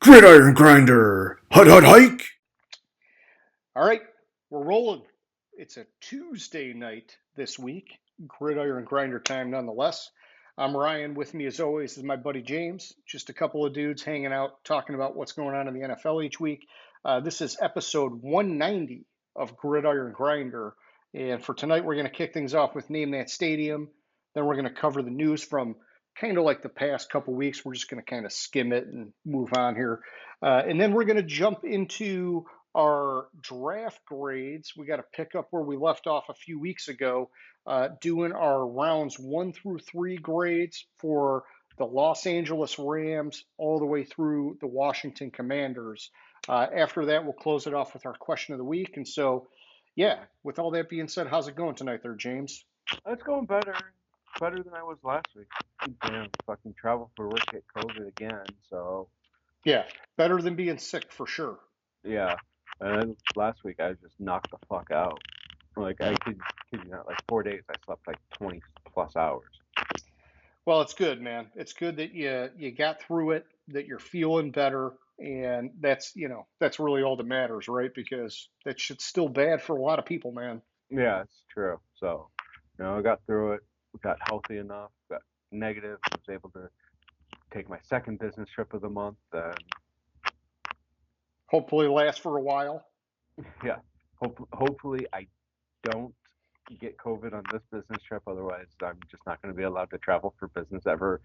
Gridiron Grinder! Hut hut hike! All right, we're rolling. It's a Tuesday night this week. Gridiron Grinder time nonetheless. I'm Ryan. With me as always is my buddy James. Just a couple of dudes hanging out, talking about what's going on in the NFL each week. This is episode 190 of Gridiron Grinder. And for tonight, we're going to kick things off with Name That Stadium. Then we're going to cover the news from kind of like the past couple weeks. We're just going to kind of skim it and move on here. And then we're going to jump into our draft grades. We got to pick up where we left off a few weeks ago, doing our rounds 1 through 3 grades for the Los Angeles Rams all the way through the Washington Commanders. After that, we'll close it off with our question of the week. And so, yeah, with all that being said, how's it going tonight there, James? It's going better than I was last week. Damn, fucking travel for work, get COVID again. So Yeah, better than being sick for sure. yeah, and last week I just knocked the fuck out. Like I kid you not, like 4 days I slept like 20 plus hours. Well, it's good, man. It's good that you got through it, that you're feeling better, and that's really all that matters, right? Because that shit's still bad for a lot of people, man. Yeah, it's true. So I got through it, got healthy enough, got negative, was able to take my second business trip of the month, and Hopefully, last for a while. yeah, hopefully I don't get COVID on this business trip. Otherwise, I'm just not going to be allowed to travel for business ever,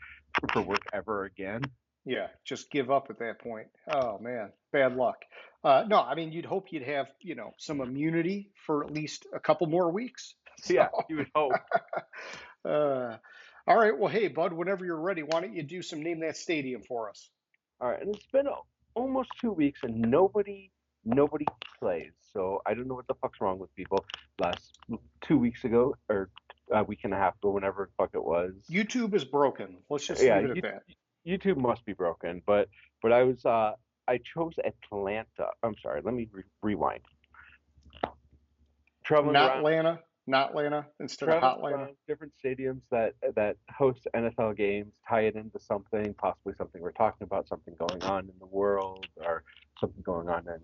for work ever again. Yeah, just give up at that point. Oh man, bad luck. No, I mean you'd hope you'd have some immunity for at least a couple more weeks. So, Yeah, you would hope. uh, all right. Well, hey, bud, whenever you're ready, why don't you do some name that stadium for us? All right, and it's been almost 2 weeks and nobody plays. So I don't know what the fuck's wrong with people. Last 2 weeks ago or a week and a half ago, whenever the fuck it was. YouTube is broken. Let's just Yeah, leave it at that. YouTube must be broken. But I chose Atlanta. I'm sorry. Let me rewind. Traveling Not around Lana, not Lana instead of traveling Hot Lana. around different stadiums that host NFL games, tie it into something, possibly something we're talking about, something going on in the world, or something going on in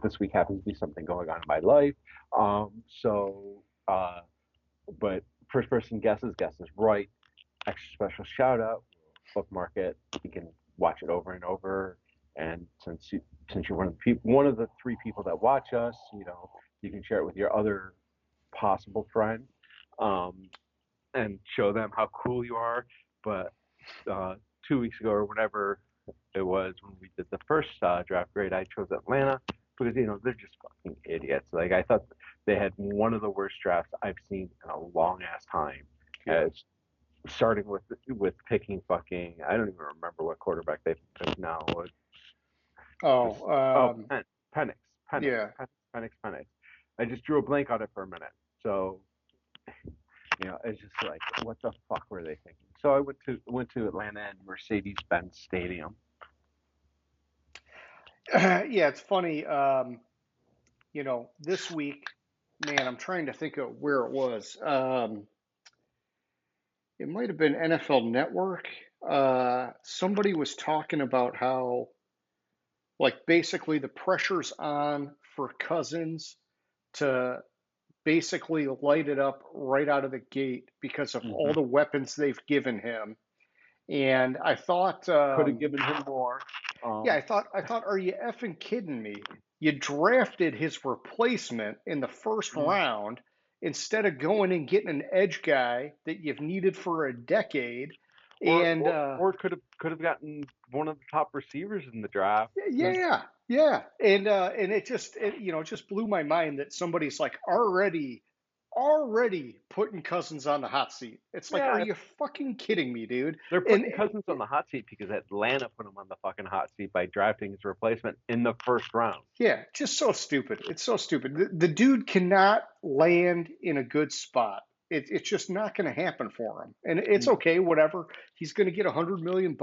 this week happens to be something going on in my life. So, but first person guesses right. Extra special shout out, bookmark it. You can watch it over and over. And since you're one of the three people that watch us, you can share it with your other possible friend, um, and show them how cool you are. But 2 weeks ago or whenever it was when we did the first draft grade, I chose Atlanta because they're just fucking idiots. Like I thought they had one of the worst drafts I've seen in a long ass time. Yeah. Starting with picking fucking I don't even remember what quarterback they picked now. Oh, Penix, yeah. Penix. I just drew a blank on it for a minute. So it's just like, what the fuck were they thinking? So I went to Atlanta and Mercedes-Benz Stadium. Yeah, it's funny. This week, man, I'm trying to think of where it was. It might have been NFL Network. Somebody was talking about how, like, basically the pressure's on for Cousins to basically light it up right out of the gate because of all Mm-hmm. the weapons they've given him. And I thought, Could have given him more. yeah, I thought, are you effing kidding me? You drafted his replacement in the first round instead of going and getting an edge guy that you've needed for a decade. or And or, or could have gotten one of the top receivers in the draft. yeah, yeah, and it just blew my mind that somebody's like already putting Cousins on the hot seat. It's like, are Yeah, you fucking kidding me, dude? they're And putting Cousins on the hot seat because Atlanta put him on the fucking hot seat by drafting his replacement in the first round. yeah, just so stupid. It's so stupid. The dude cannot land in a good spot. It's just not going to happen for him. And it's okay, whatever. He's going to get $100 million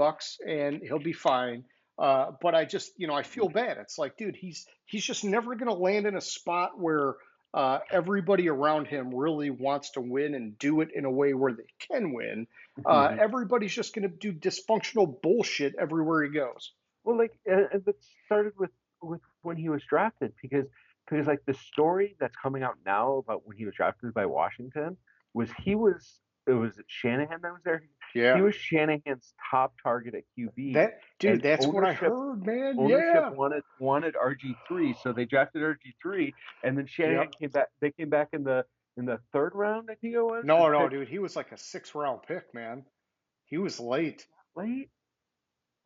and he'll be fine. But I just, I feel bad. It's like, dude, he's just never going to land in a spot where everybody around him really wants to win and do it in a way where they can win. Mm-hmm. Everybody's just going to do dysfunctional bullshit everywhere he goes. Well, like, and that started with when he was drafted, because like the story that's coming out now about when he was drafted by Washington was it was Shanahan that was there. He Yeah. was Shanahan's top target at QB, Dude, and that's what I heard, man. ownership Yeah. wanted RG3, so they drafted RG3, and then Shanahan Yep. came back. They came back in the third round, I think it was, No, and no, picked dude. He was like a 6th round pick, man. He was late. late.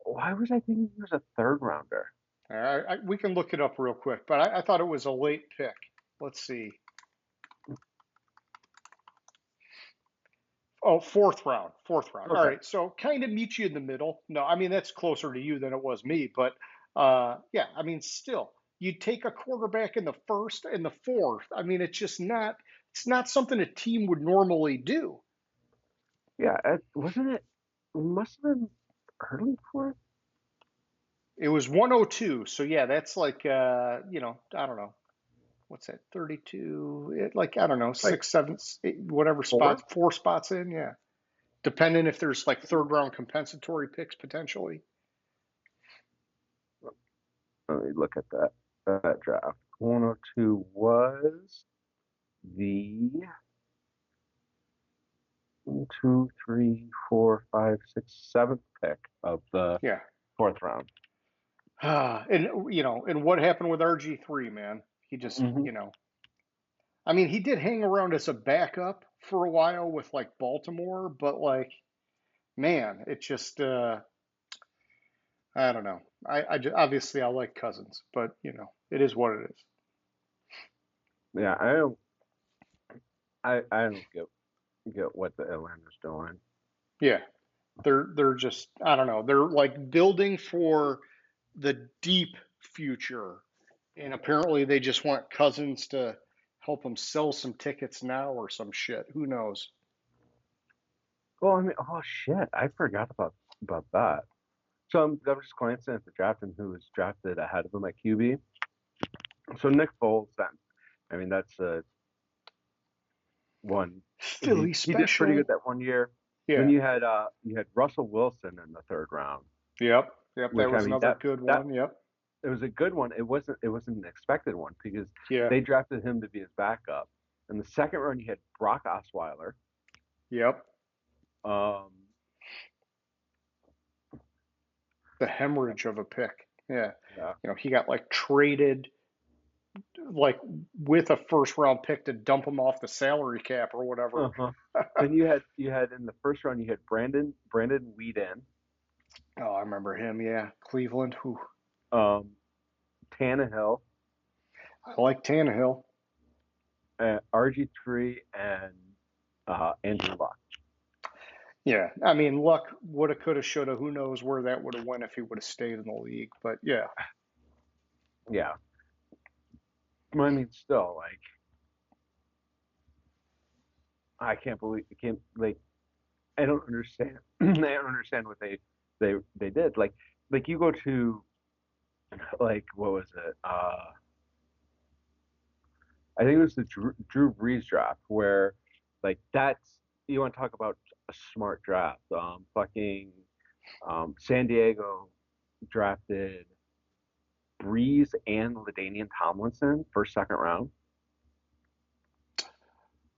Why was I thinking he was a third rounder? We can look it up real quick, but I thought it was a late pick. Let's see. Oh, 4th round. 4th round. All Okay. right. So kind of meet you in the middle. No, I mean, that's closer to you than it was me. But yeah, I mean, still, you take a quarterback in the 1st and the 4th. I mean, it's not something a team would normally do. Yeah, wasn't it? Must have been early fourth. It was 102. So yeah, that's like, I don't know. What's that? 32, like, I don't know, Like six, seven, eight, whatever fourth? spots, 4 spots in. Yeah. Depending if there's like 3rd round compensatory picks potentially. Let me look at that draft. 102 was the 7th pick of the Yeah. fourth round. And what happened with RG3, man? He just, Hmm. I mean, he did hang around as a backup for a while with like Baltimore, but like, man, it just, I don't know. Obviously I like Cousins, but it is what it is. Yeah, I don't get what the Atlanta's doing. Yeah. They're just, I don't know. They're like building for the deep future. And apparently they just want Cousins to help them sell some tickets now or some shit. Who knows? Well, I mean, oh shit, I forgot about that. So I'm just glancing at the draft and who was drafted ahead of him at QB. So Nick Foles, then, I mean, that's one. Philly He did pretty good special. that one year. Then Yeah. you had Russell Wilson in the third round, Yep. Yep. That which I was mean another good that one. Yep. it was a good one. It wasn't an expected one because Yeah. they drafted him to be his backup. In the second round, you had Brock Osweiler. Yep. Um, The hemorrhage of a pick. Yeah. yeah. He got like traded like with a 1st round pick to dump him off the salary cap or whatever. Uh-huh. Then you had in the first round you had Brandon Weeden, Oh, I remember him. Yeah. Cleveland. Who? um, Tannehill, I like Tannehill. RG3, and Andrew Luck. Yeah, I mean, luck woulda, coulda, shoulda. Who knows where that would have went if he would have stayed in the league? But yeah, Yeah. I mean, still, like, I can't, like, I don't understand. I don't understand what they did. Like you go to, like, what was it? I think it was the Drew Brees draft where, like, that's you want to talk about a smart draft. San Diego drafted Brees and LaDainian Tomlinson first, second round.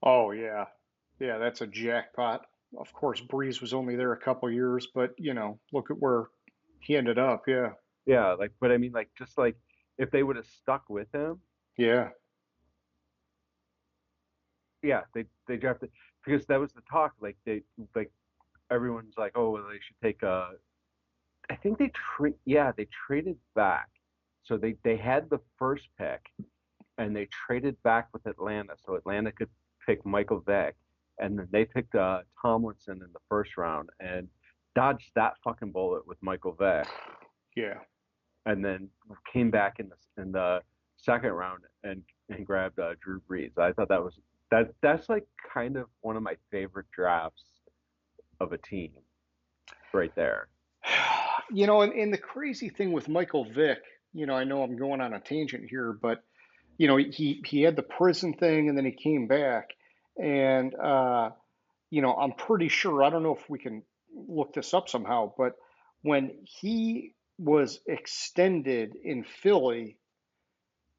oh yeah, yeah, that's a jackpot. Of course, Breeze was only there a couple years, but look at where he ended up. Yeah, Yeah, like, but I mean, like, just like if they would have stuck with him, yeah, yeah, they drafted because that was the talk. Like everyone's like, oh, well, they should take a. I think they traded back, so they had the first pick and they traded back with Atlanta, so Atlanta could pick Michael Vick, and then they picked Tomlinson in the first round and dodged that fucking bullet with Michael Vick, yeah. and then came back in the second round and grabbed Drew Brees. I thought that's like kind of one of my favorite drafts of a team right there. And the crazy thing with Michael Vick, I know I'm going on a tangent here, but he had the prison thing and then he came back, and I'm pretty sure, I don't know if we can look this up somehow, but when he was extended in Philly,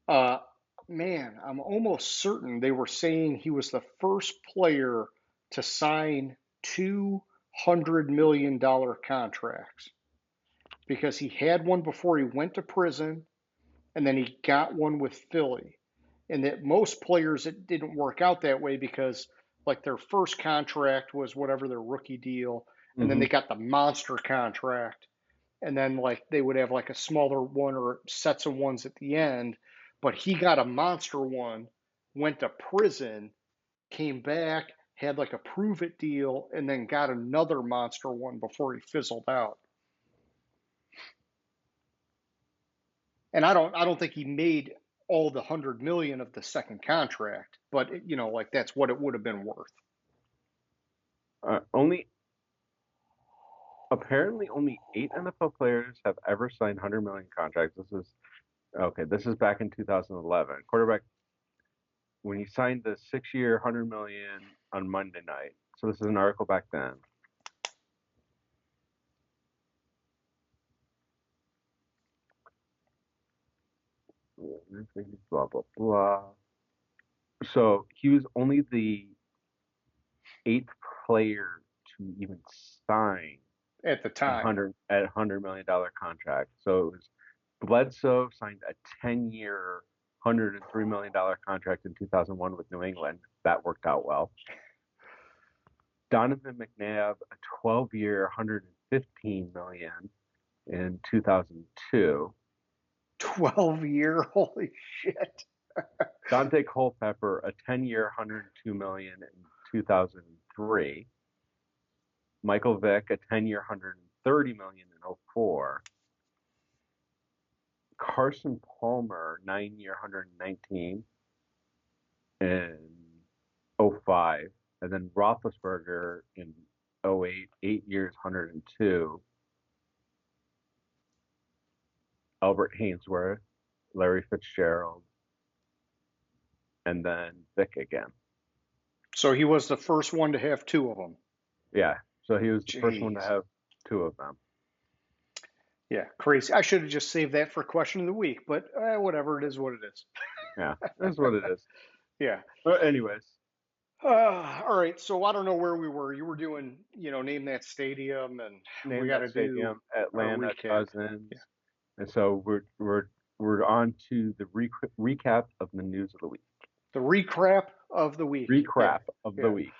uh, man, I'm almost certain they were saying he was the first player to sign $200 million contracts because he had one before he went to prison and then he got one with Philly. And that most players, it didn't work out that way because like their first contract was whatever their rookie deal, and then Mm-hmm. they got the monster contract, and then like they would have like a smaller one or sets of ones at the end. But he got a monster one, went to prison, came back, had like a prove it deal, and then got another monster one before he fizzled out. And I don't think he made all the 100 million of the second contract, but like that's what it would have been worth. Only apparently only 8 NFL players have ever signed 100 million contracts. This is back in 2011. Quarterback when he signed the 6-year 100 million on Monday night. So this is an article back then. Blah blah blah. So he was only the 8th player to even sign At the time. a $100 million contract. So it was Bledsoe signed a 10-year, $103 million contract in 2001 with New England. That worked out well. Donovan McNabb, a 12-year, $115 million in 2002. 12-year, holy shit. Dante Culpepper, a 10-year, $102 million in 2003. Michael Vick, a 10-year, $130 million in 2004. Carson Palmer, 9-year, $119 in 2005. And then Roethlisberger in 2008, 8 years, $102. Albert Hainsworth, Larry Fitzgerald, and then Vick again. So he was the first one to have two of them. Yeah, so he was the Jeez. first one to have 2 of them. Yeah, crazy. I should have just saved that for question of the week, but whatever, it is what it is. Yeah, that's what it is. Yeah. But anyways. All right, so I don't know where we were. You were doing, name that stadium, and we Name got that to do stadium, Atlanta, recap. Cousins. Yeah. And so we're on to the recap of the news of the week. The recap of the week. Recap of the week.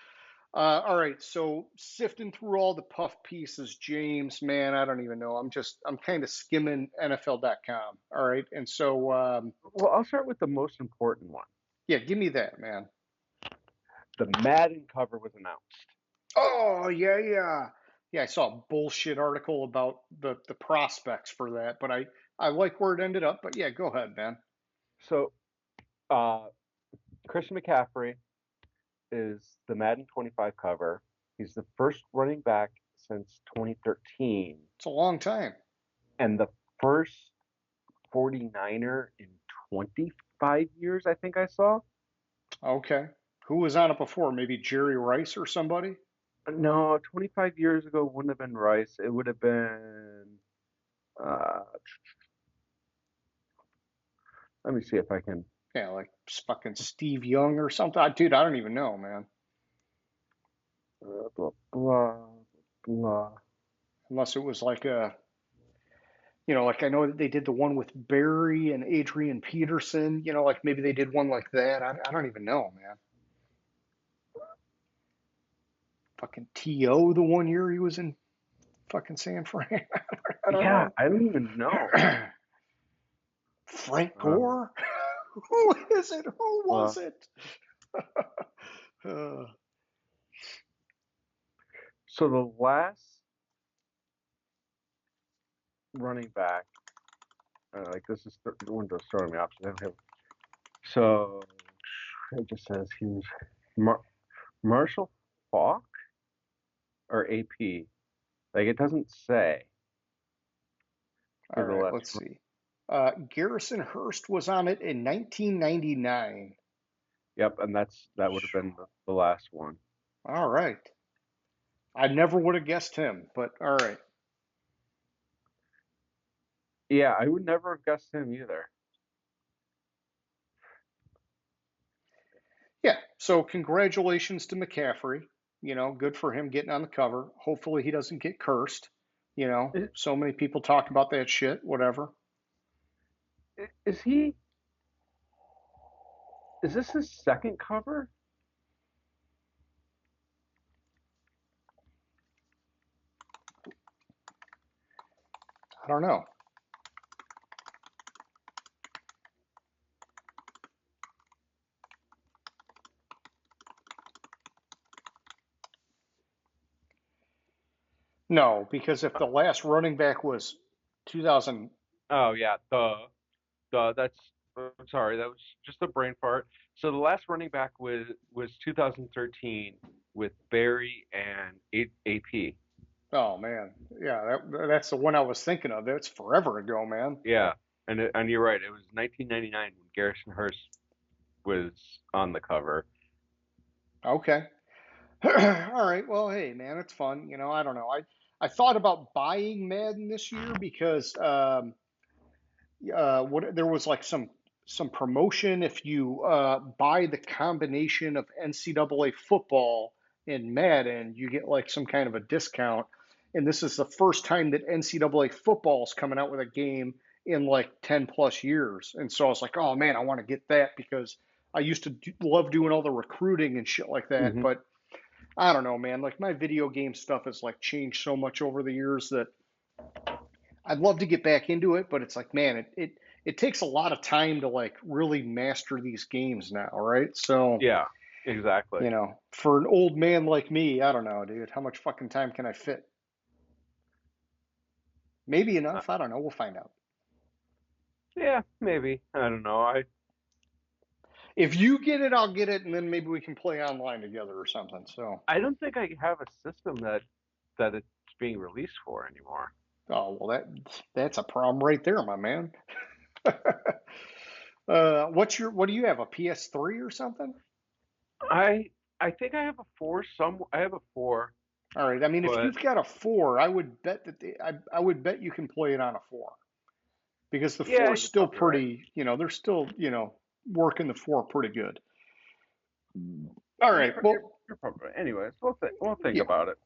All right, so sifting through all the puff pieces, James, man, I don't even know. I'm kind of skimming NFL.com. All right, and so well, I'll start with the most important one. Yeah, give me that, man. The Madden cover was announced. Oh yeah. I saw a bullshit article about the prospects for that, but I like where it ended up. But yeah, go ahead, man. So, Christian McCaffrey is the Madden 25 cover. He's the first running back since 2013. It's a long time. And the first 49er in 25 years, I think I saw. Okay. Who was on it before? Maybe Jerry Rice or somebody? No, 25 years ago wouldn't have been Rice. It would have been. Let me see if I can. Yeah, like fucking Steve Young or something. Dude, I don't even know, man. Blah, blah, blah. Unless it was like like I know that they did the one with Barry and Adrian Peterson. Like maybe they did one like that. I don't even know, man. Fucking T.O. the one year he was in fucking San Fran. I don't know. I don't even know. Frank Gore? Who is it? Who was it? So the last running back, this is the one that's throwing me off. So it just says he was Marshall Faulk or AP. Like it doesn't say. All right, let's see. Garrison Hurst was on it in 1999. Yep, and that would have been the last one. All right. I never would have guessed him, but all right. Yeah, I would never have guessed him either. Yeah. So congratulations to McCaffrey. Good for him getting on the cover. Hopefully he doesn't get cursed. Is, So many people talk about that shit, whatever. is he? Is this his second cover? I don't know. No, because if the last running back was 2000, Oh yeah, duh. I'm sorry, that was just a brain fart. So the last running back was 2013 with Barry and AP. oh man, yeah, that's the one I was thinking of. That's forever ago, man. Yeah, and you're right. It was 1999 when Garrison Hearst was on the cover. Okay. All right. Well, hey, man, it's fun. I don't know. I thought about buying Madden this year because what there was like some promotion if you buy the combination of NCAA football and Madden, you get like some kind of a discount. And this is the first time that NCAA football is coming out with a game in like 10 plus years. And so I was like, oh man, I want to get that because I used to love doing all the recruiting and shit like that. Hmm. But I don't know, man. Like my video game stuff has like changed so much over the years that I'd love to get back into it, but it's like, man, it takes a lot of time to like really master these games now, right? So, Yeah, exactly. for an old man like me, I don't know, dude, how much fucking time can I fit? Maybe Uh, enough. I don't know. We'll find out. yeah, maybe. I don't know. If you get it, I'll get it, and then maybe we can play online together or something. So, I don't think I have a system that it's being released for anymore. oh well, that's a problem right there, my man. What do you have? A PS3 or something? I I think I have a four. I have a four, All right. I mean, if but you've got a four, I would bet that I would bet you can play it on a four because the yeah, four is you're still probably right. pretty. They're still working the four pretty good. All right. Well, You're probably right. Anyways, we'll think yeah, about it.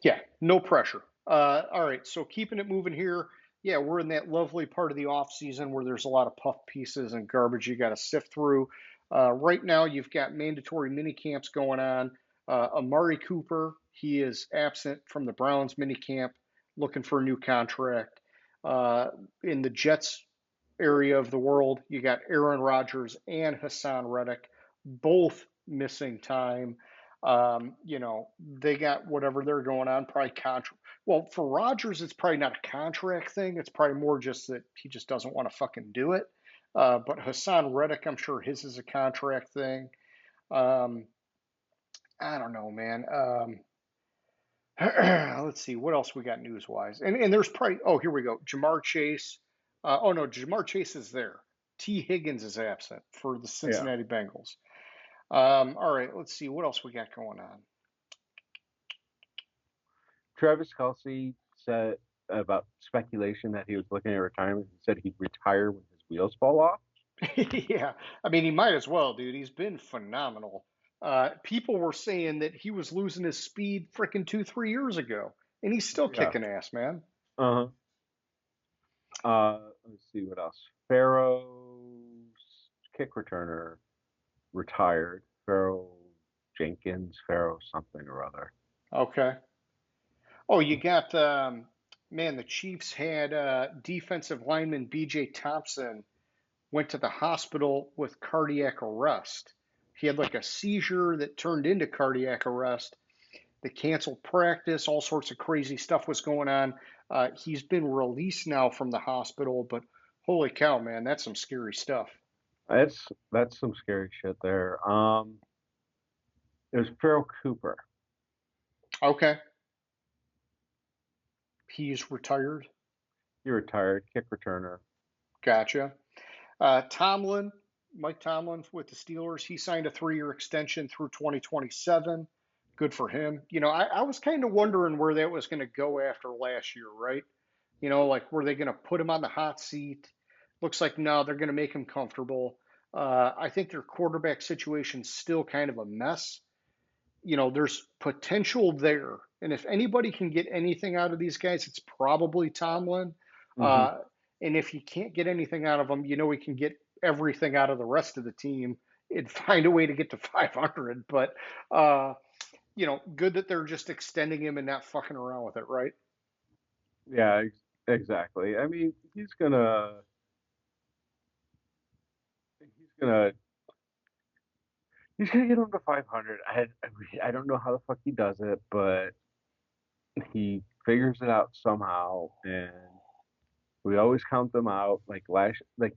yeah. No pressure. All right. So keeping it moving here. Yeah, we're in that lovely part of the off season where there's a lot of puff pieces and garbage you got to sift through. Right now, you've got mandatory mini camps going on. Amari Cooper, he is absent from the Browns mini camp, looking for a new contract. Uh, in the Jets area of the world, you got Aaron Rodgers and Hassan Reddick, both missing time. They got whatever they're going on, probably contract. Well, for Rodgers, it's probably not a contract thing. It's probably more just that he just doesn't want to fucking do it. But Hassan Reddick, I'm sure his is a contract thing. Um, I don't know, man. Let's see what else we got news wise. And there's probably, oh, here we go. Jamar Chase. Oh, no, Jamar Chase is there. T. Higgins is absent for the Yeah. Cincinnati Bengals. All right, let's see what else we got going on. Travis Kelce said about speculation that he was looking at retirement. He said he'd retire when his wheels fall off. Yeah, I mean, he might as well, dude. He's been phenomenal. People were saying that he was losing his speed freaking 2, 3 years ago, and he's still Yeah. kicking ass, man. Uh-huh. Let's see what else. Pharaoh's kick returner retired. Pharaoh Jenkins, Pharaoh something or other. Okay. Oh, you got, man, the Chiefs had defensive lineman BJ Thompson went to the hospital with cardiac arrest. He had like a seizure that turned into cardiac arrest. They canceled practice. All sorts of crazy stuff was going on. He's been released now from the hospital, but holy cow, man, that's some scary stuff. That's some scary shit there. It was Pharaoh Cooper. Okay, he's retired. He retired, kick returner. Gotcha. Tomlin, Mike Tomlin with the Steelers, he signed a 3 year extension through 2027. Good for him. I was kind of wondering where that was going to go after last year, right? Like were they going to put him on the hot seat? Looks like no, they're going to make him comfortable. I think their quarterback situation's still kind of a mess. There's potential there. And if anybody can get anything out of these guys, it's probably Tomlin. Hmm. Uh, and if you can't get anything out of them, we can get everything out of the rest of the team and find a way to get to 500. But, good that they're just extending him and not fucking around with it, right? Yeah, exactly. I mean, he's gonna he's gonna get him to 500. I don't know how the fuck he does it, but he figures it out somehow, and we always count them out. Like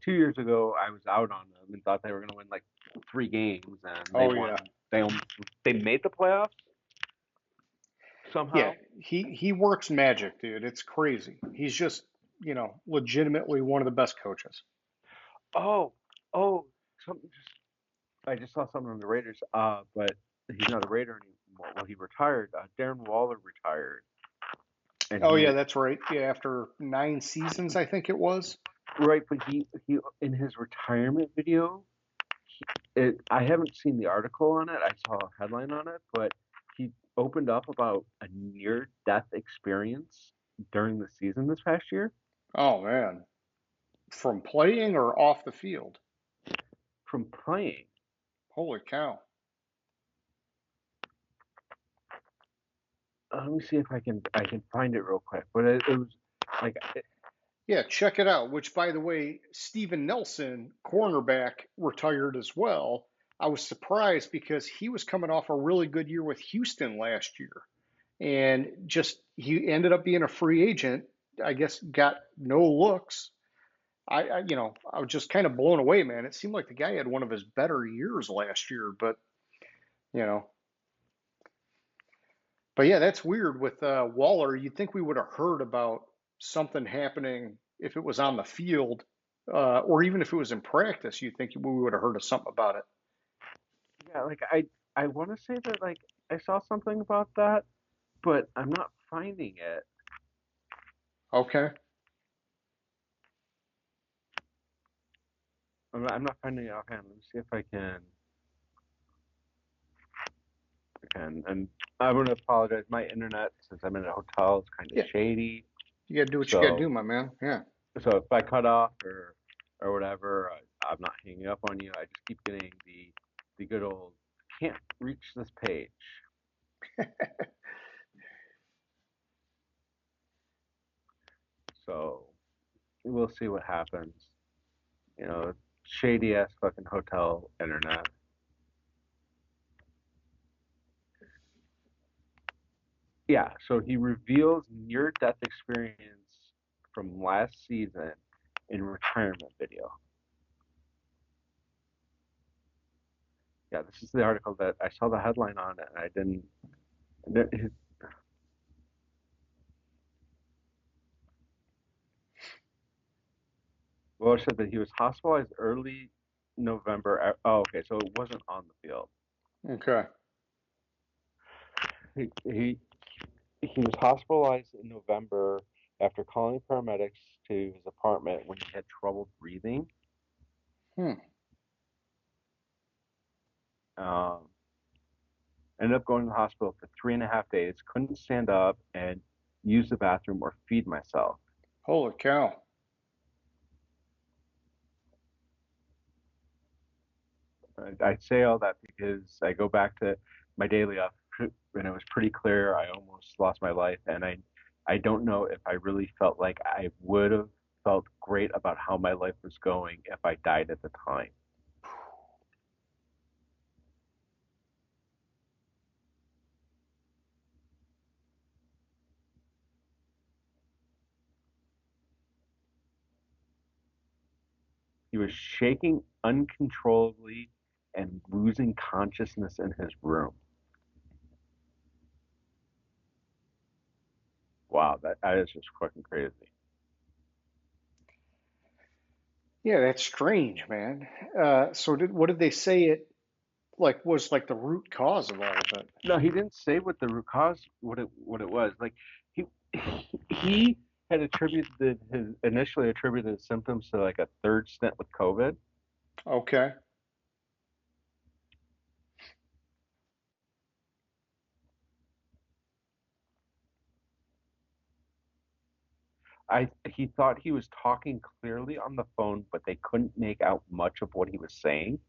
2 years ago, I was out on them and thought they were gonna win like 3 games, and they Oh, won. yeah. They made the playoffs Yeah. somehow. He works magic, dude. It's crazy. He's just, legitimately one of the best coaches. Oh, oh, something just I just saw something on the Raiders. But he's not a Raider anymore. Well, he retired. Darren Waller retired, and Oh, he yeah, that's right. Yeah, after 9 seasons, I think it was. right, but he in his retirement video. I haven't seen the article on it. I saw a headline on it, but he opened up about a near-death experience during the season this past year Oh, man. From playing or off the field? from playing. Holy cow. Let me see if I can find it real quick. But it was like Yeah, check it out. Which, by the way, Steven Nelson, cornerback, retired as well. I was surprised because he was coming off a really good year with Houston last year. And just, he ended up being a free agent. I guess got no looks. I was just kind of blown away, man. It seemed like the guy had one of his better years last year, you know, but yeah, that's weird with Waller. You'd think we would have heard about something happening if it was on the field, or even if it was in practice. You'd think we would have heard of something about it. yeah, like I want to say that like I saw something about that, but I'm not finding it. Okay. I'm not finding it offhand. Let me see if I can. And I'm gonna apologize. My internet, since I'm in a hotel, is kind of Yeah, shady. you got to do what you got to do, So my man. Yeah. so if I cut off or whatever, I'm not hanging up on you. I just keep getting the good old can't reach this page. So we'll see what happens. Shady ass fucking hotel internet. Yeah, so he reveals near death experience from last season in retirement video. Yeah, this is the article that I saw the headline on it and I didn't. Well, it said that he was hospitalized early November. Oh, okay, so it wasn't on the field. Okay. He he was hospitalized in November after calling paramedics to his apartment when he had trouble breathing. Hmm. Um, Ended up going to the hospital for 3.5 days. Couldn't stand up and use the bathroom or feed myself. Holy cow. I say all that because I go back to my daily up, and it was pretty clear I almost lost my life, and I don't know if I really felt like I would have felt great about how my life was going if I died at the time. He was shaking uncontrollably and losing consciousness in his room. Wow, that is just fucking crazy. Yeah, that's strange, man. So what did they say it like was like the root cause of all of No, he didn't say what the root cause, what it was. Like he he had initially attributed his symptoms to like a third stint with COVID. Okay. He thought he was talking clearly on the phone, but they couldn't make out much of what he was saying.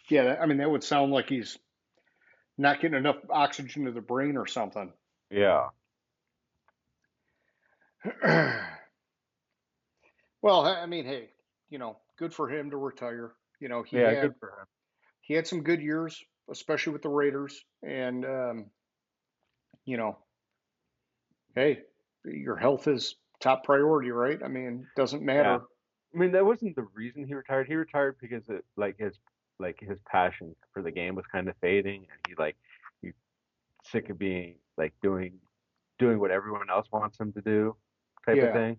Yeah, I mean, that would sound like he's not getting enough oxygen to the brain or something. Yeah. Well, I mean, hey, good for him to retire. He Yeah, had good for him. he had some good years, especially with the Raiders, and you know, hey, your health is top priority, right? I mean, doesn't Yeah. matter. I mean, that wasn't the reason he retired. He retired because his passion for the game was kind of fading, and he sick of being like doing what everyone else wants him to do, type of Yeah. thing.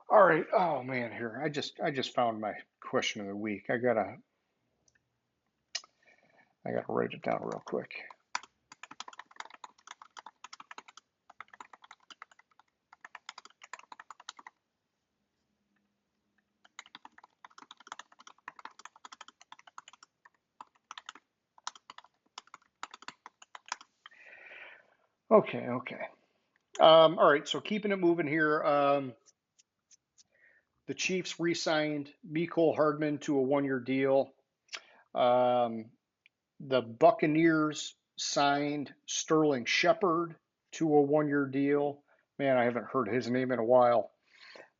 All right. Oh man, here I just found my question of the week. I gotta write it down real quick. Okay. Okay. All right. So keeping it moving here. The Chiefs re-signed Mecole Hardman to a one-year deal. Um, the Buccaneers signed Sterling Shepard to a one-year deal. Man, I haven't heard his name in a while.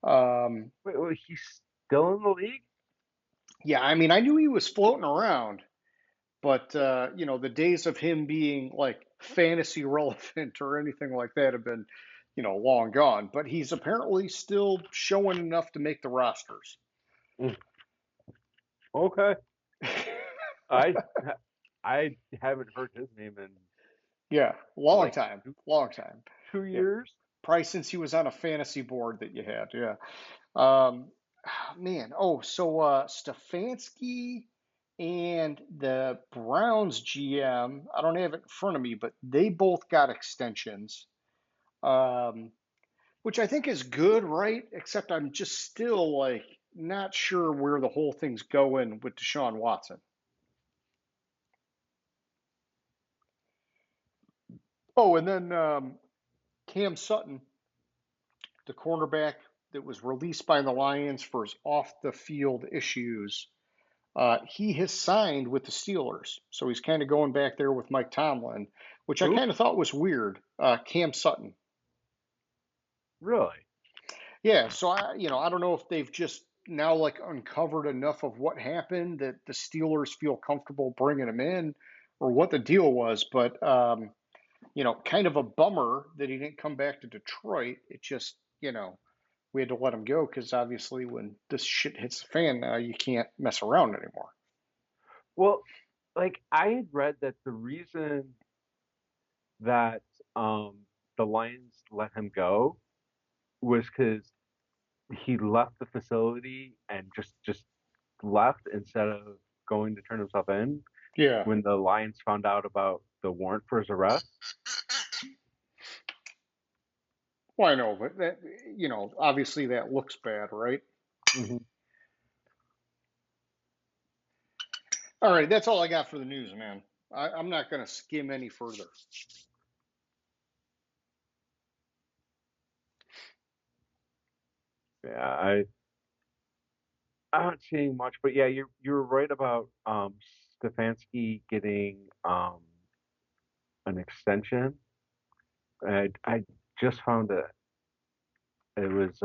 Um, Wait, he's still in the league? yeah, I mean, I knew he was floating around, but the days of him being like fantasy relevant or anything like that have been, long gone. But he's apparently still showing enough to make the rosters. Mm, okay. I I haven't heard his name in Yeah, long like time, two, long time. two Yeah, years. probably since he was on a fantasy board that you had. Yeah. Um, man. Oh, so Stefanski and the Browns GM. I don't have it in front of me, but they both got extensions. Um, which I think is good, right? Except I'm just still like not sure where the whole thing's going with Deshaun Watson. Oh, and then Cam Sutton, the cornerback that was released by the Lions for his off the field issues, he has signed with the Steelers. So he's kind of going back there with Mike Tomlin, which I Who? kind of thought was weird. Cam Sutton. Really? Yeah, so I don't know if they've just now like uncovered enough of what happened that the Steelers feel comfortable bringing him in, or what the deal was. But kind of a bummer that he didn't come back to Detroit. It just, we had to let him go because obviously when this shit hits the fan now, you can't mess around anymore. Well, like I had read that the reason that um the Lions let him go was because he left the facility and just left instead of going to turn himself in Yeah, when the Lions found out about the warrant for his arrest. well, I know, but that, obviously that looks bad, right? Hmm. All right, that's all I got for the news, man. I'm not going to skim any further. Yeah, I'm not seeing much, but yeah, you're right about Stefanski getting an extension. I just found it was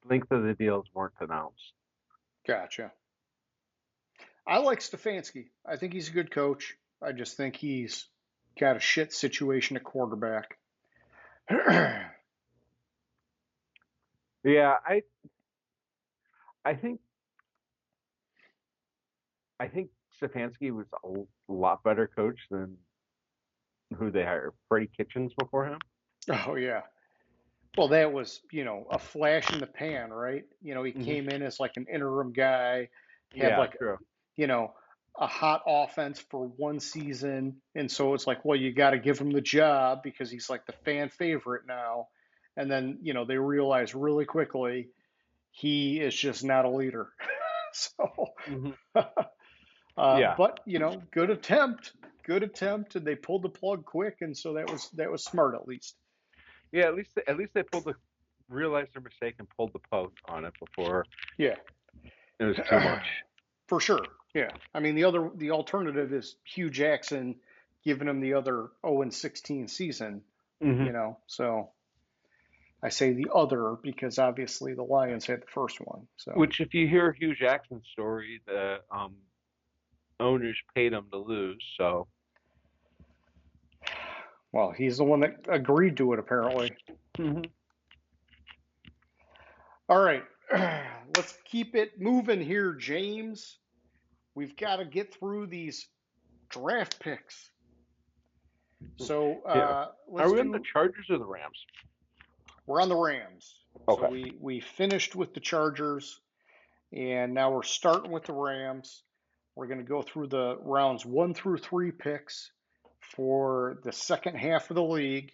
length of the deals weren't announced. Gotcha. I like Stefanski. I think he's a good coach. I just think he's got a shit situation at quarterback. Yeah, I think I think Stefanski was a lot better coach than who they hired. Freddie Kitchens before him. Oh yeah. Well, that was, a flash in the pan, right? He Hmm. came in as like an interim guy, had Yeah, like, true. you know, a hot offense for one season. And so it's like, well, you got to give him the job because he's like the fan favorite now. And then, they realize really quickly he is just not a leader. So, Hmm. Yeah, but, good attempt. And they pulled the plug quick. And so that was smart at least. yeah. At least they realized their mistake and pulled the plug on it before Yeah. it was too much. For sure. Yeah. I mean, the alternative is Hugh Jackson giving him the other 0 and 16 season, Hmm. So I say the other because obviously the Lions had the first one. So, Which, if you hear Hugh Jackson's story, the owners paid him to lose. So, well, he's the one that agreed to it apparently. hmm, All right. Let's keep it moving here, James. We've got to get through these draft picks. So, yeah. Are let's we on the do Chargers or the Rams? we're on the Rams. So Okay. we finished with the Chargers. And now we're starting with the Rams. We're going to go through the rounds 1 through 3 picks for the second half of the league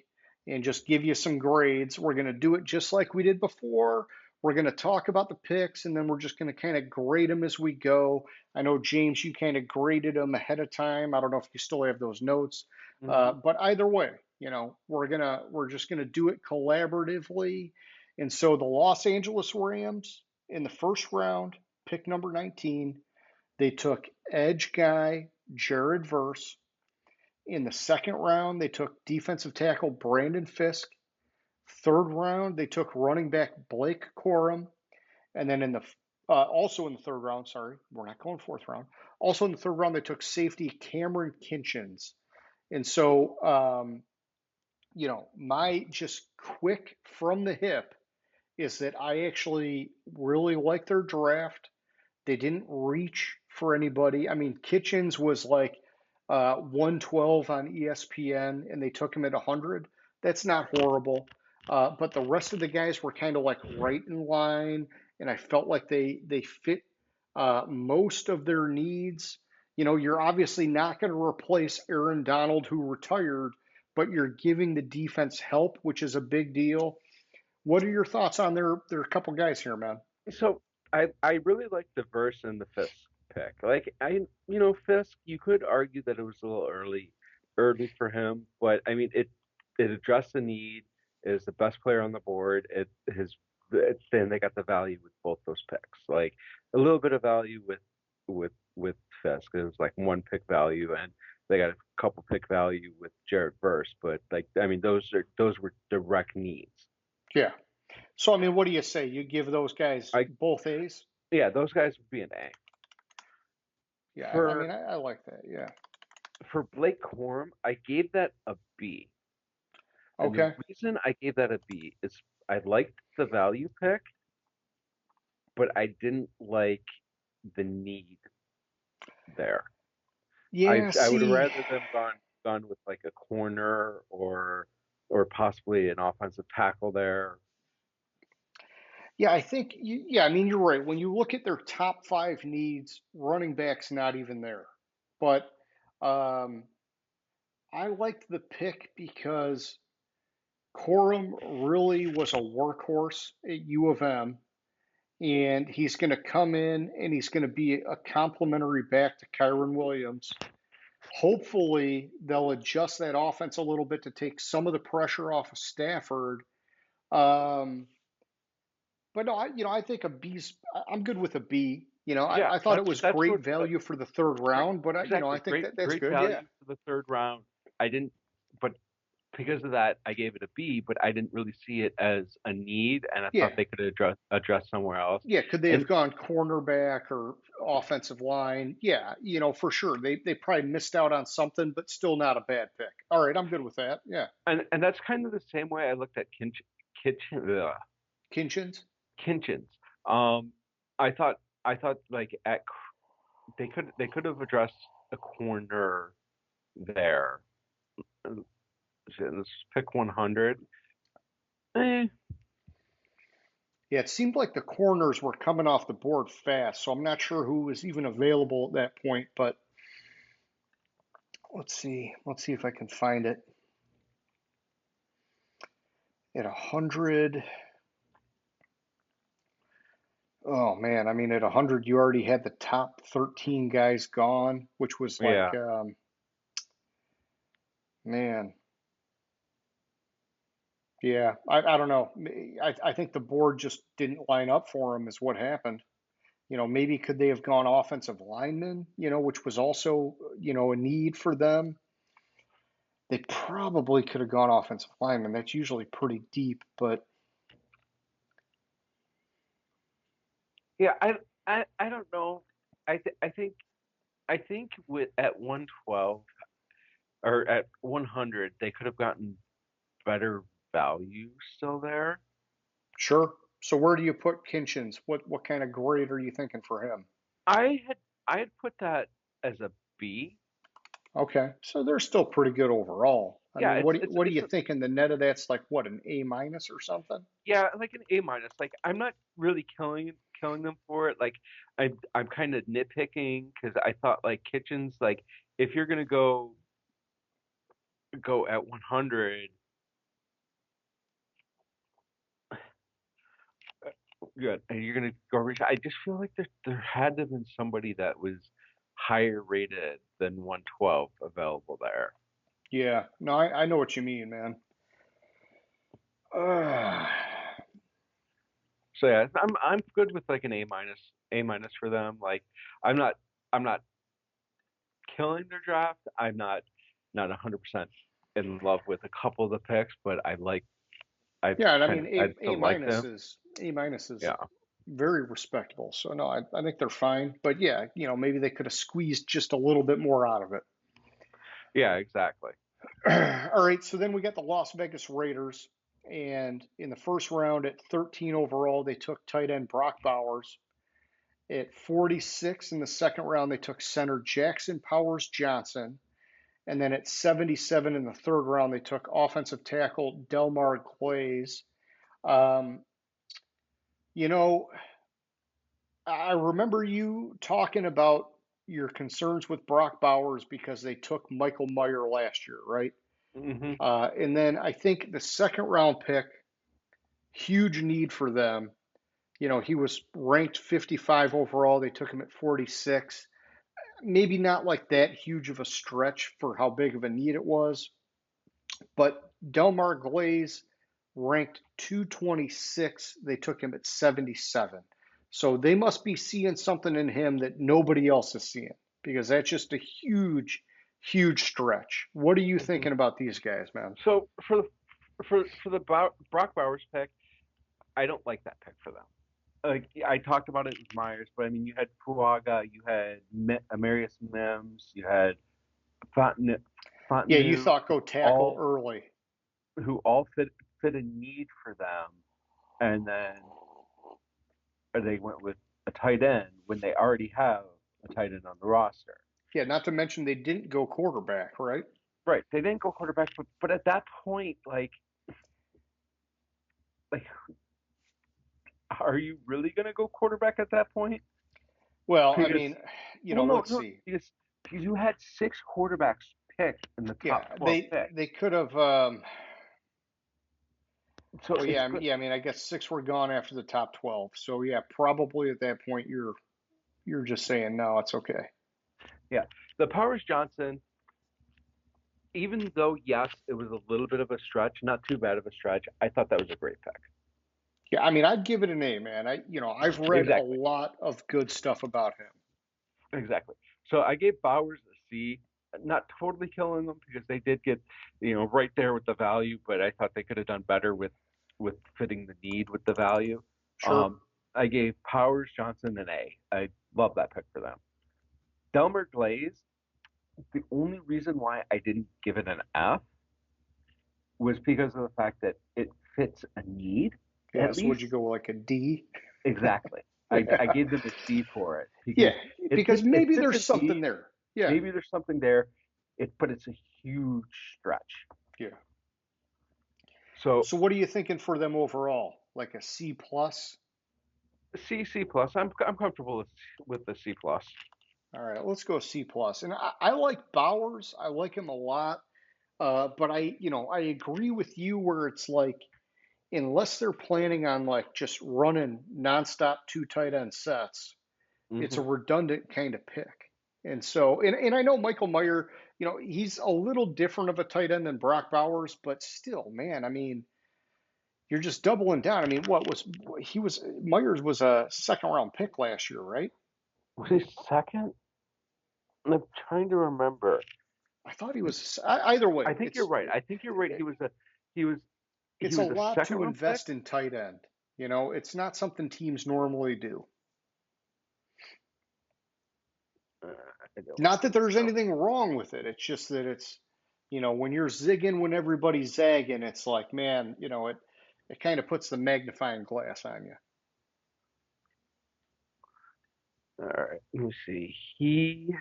and just give you some grades. We're going to do it just like we did before. We're going to talk about the picks and then we're just going to kind of grade them as we go. I know, James, you kind of graded them ahead of time. I don't know if you still have those notes. Hmm. But either way, we're just gonna do it collaboratively. And so the Los Angeles Rams in the first round, pick number 19, they took edge guy Jared Verse. In the second round, they took defensive tackle Brandon Fisk. Third round, they took running back Blake Corum. And then also in the third round, sorry, we're not going fourth round. Also in the third round, they took safety Cameron Kinchins. And so, my just quick from the hip is that I actually really like their draft. They didn't reach for anybody. I mean, Kitchens was like 112 on ESPN, and they took him at 100. That's not horrible. But the rest of the guys were kind of like right in line, and I felt like they fit most of their needs. You're obviously not going to replace Aaron Donald, who retired, but you're giving the defense help, which is a big deal. What are your thoughts on their couple guys here, man? So I really like the Verse and the Fisk pick. Like, Fisk, you could argue that it was a little early for him, but I mean it addressed the need. It is the best player on the board. Then they got the value with both those picks. Like, a little bit of value with Fisk. It was like one pick value, and they got a couple pick value with Jared Verse. But, like, I mean, those were direct needs. Yeah. So, I mean, what do you say? You give those guys I both A's? Yeah, those guys would be an A. Yeah, I For mean, I like that. Yeah. for Blake Corum, I gave that a B. And the Okay. reason I gave that a B is I liked the value pick, but I didn't like the need there. Yeah, I would have see, rather them gone with like a corner or possibly an offensive tackle there. yeah, I think, yeah, I mean, you're right. When you look at their top five needs, running back's not even there. But um, I liked the pick because Corum really was a workhorse at U of M, and he's going to come in and he's going to be a complimentary back to Kyron Williams. Hopefully, they'll adjust that offense a little bit to take some of the pressure off of Stafford. Um, but no, I think a B's. I'm good with a B. Yeah, I thought it was that's great what value for the third great, round, but I exactly, think that's great good. Yeah, value for the third round. I didn't, but because of that, I gave it a B, but I didn't really see it as a need, and I thought yeah, they could address somewhere else. yeah. Could they have And gone cornerback or offensive line? Yeah, for sure. They probably missed out on something, but still not a bad pick. All right, I'm good with that. Yeah, and that's kind of the same way I looked at Kinchins. Kitchens. Um, I thought like they could have addressed a corner there. Let's pick 100. Eh, Yeah, it seemed like the corners were coming off the board fast, so I'm not sure who was even available at that point, but let's see. Let's see if I can find it. At 100, oh man, I mean, at 100, you already had the top 13 guys gone, which was like, Yeah. man, yeah, I don't know. I think the board just didn't line up for him, is what happened. Maybe could they have gone offensive lineman, which was also, a need for them. They probably could have gone offensive lineman. That's usually pretty deep, but Yeah, I don't know. I think with at 112 or at 100 they could have gotten better value still there. sure. So where do you put Kinchins? What kind of grade are you thinking for him? I had I had put that as a B. Okay, so they're still pretty good overall. I Yeah, mean, it's what are it's you thinking? The net of that's like what, an A minus or something? yeah, like an A minus. Like I'm not really killing them for it. Like I'm kind of nitpicking because I thought like Kitchens, like if you're gonna go at 100, good, and you're gonna go reach. I just feel like there had to have been somebody that was higher rated than 112 available there. Yeah, no, I know what you mean, man. Uh, So yeah, I'm good with like an A minus for them. Like I'm not killing their draft. I'm not 100% in love with a couple of the picks, but I yeah, and I kind mean of I A still like minus them. is A minus is Yeah, very respectable. So no, I think they're fine. But yeah, maybe they could have squeezed just a little bit more out of it. yeah, exactly. All right, so then we got the Las Vegas Raiders, and in the first round at 13 overall, they took tight end Brock Bowers. At 46 in the second round, they took center Jackson Powers Johnson. And then at 77 in the third round, they took offensive tackle Delmar Glaze. Um, you know, I remember you talking about your concerns with Brock Bowers because they took Michael Meyer last year, right? Hmm. And then I think the second round pick, huge need for them. He was ranked 55 overall. They took him at 46. Maybe not like that huge of a stretch for how big of a need it was, but Delmar Glaze ranked 226. They took him at 77. So they must be seeing something in him that nobody else is seeing because that's just a huge, huge stretch. What are you Hmm. thinking about these guys, man? So for the Brock Bowers pick, I don't like that pick for them. Like I talked about it with Myers, but I mean, you had Puaga, you had Amarius Mims, you had Fontenot, Yeah, you Fontenot, thought go tackle all early. who all fit a need for them, and then they went with a tight end when they already have a tight end on the roster. Yeah, not to mention they didn't go quarterback, right? Right? They didn't go quarterback, but at that point, like, are you really gonna go quarterback at that point? Well, I Because mean, well, no, let's no, see. because you had six quarterbacks picked in the Yeah, top 12 they picks. they could have. So Well, it's yeah, good. yeah. I mean, I guess six were gone after the top 12. So yeah, probably at that point you're just saying no, it's okay. Yeah, the Powers Johnson, even though yes, it was a little bit of a stretch, not too bad of a stretch. I thought that was a great pick. Yeah, I mean, I'd give it an A, man. I've read a Exactly, lot of good stuff about him. exactly. So I gave Bowers a C. Not totally killing them because they did get, right there with the value, but I thought they could have done better with fitting the need with the value. Sure. Um, I gave Powers Johnson an A. I love that pick for them. Delmer Glaze, the only reason why I didn't give it an F was because of the fact that it fits a need, Yeah. at So would least. you go like a D? Exactly. I Yeah. gave them a C for it Yeah, because it because fits it maybe fits there's a something need. there. Yeah. Maybe there's something there. But it's a huge stretch. Yeah. So So what are you thinking for them overall? Like a C plus? C plus. I'm comfortable with the C plus. All right, let's go C plus. And I like Bowers. I like him a lot. But I agree with you where it's like, unless they're planning on like just running nonstop two tight end sets, it's a Hmm. redundant kind of pick. And so, and I know Michael Meyer, he's a little different of a tight end than Brock Bowers, but still, man, I mean, you're just doubling down. I mean, Myers was a second round pick last year, right? Was he second? I'm trying to remember. I thought he was. Either I way, think you're right. I think you're right. He was he it's a was a lot second to round pick. invest in tight end. It's not something teams normally do. I don't Not that there's know. anything wrong with it. It's just that when you're zigging when everybody's zagging, it's like, man, it kind of puts the magnifying glass on you. All right, let me see. He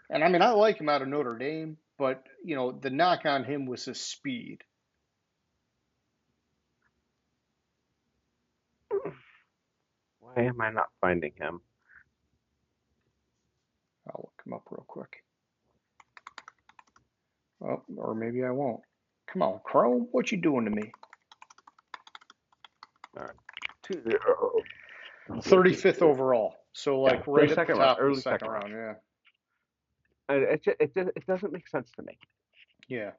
And I mean, I like him out of Notre Dame, but the knock on him was his speed. Why am I not finding him? I'll look him up real quick. Oh, or maybe I won't. Come on, Chrome, what you doing to me? All right, 2-0. 35th overall. So Yeah, like the right at the second round, top of the early second second round. round, yeah. It doesn't make sense to me. Yeah.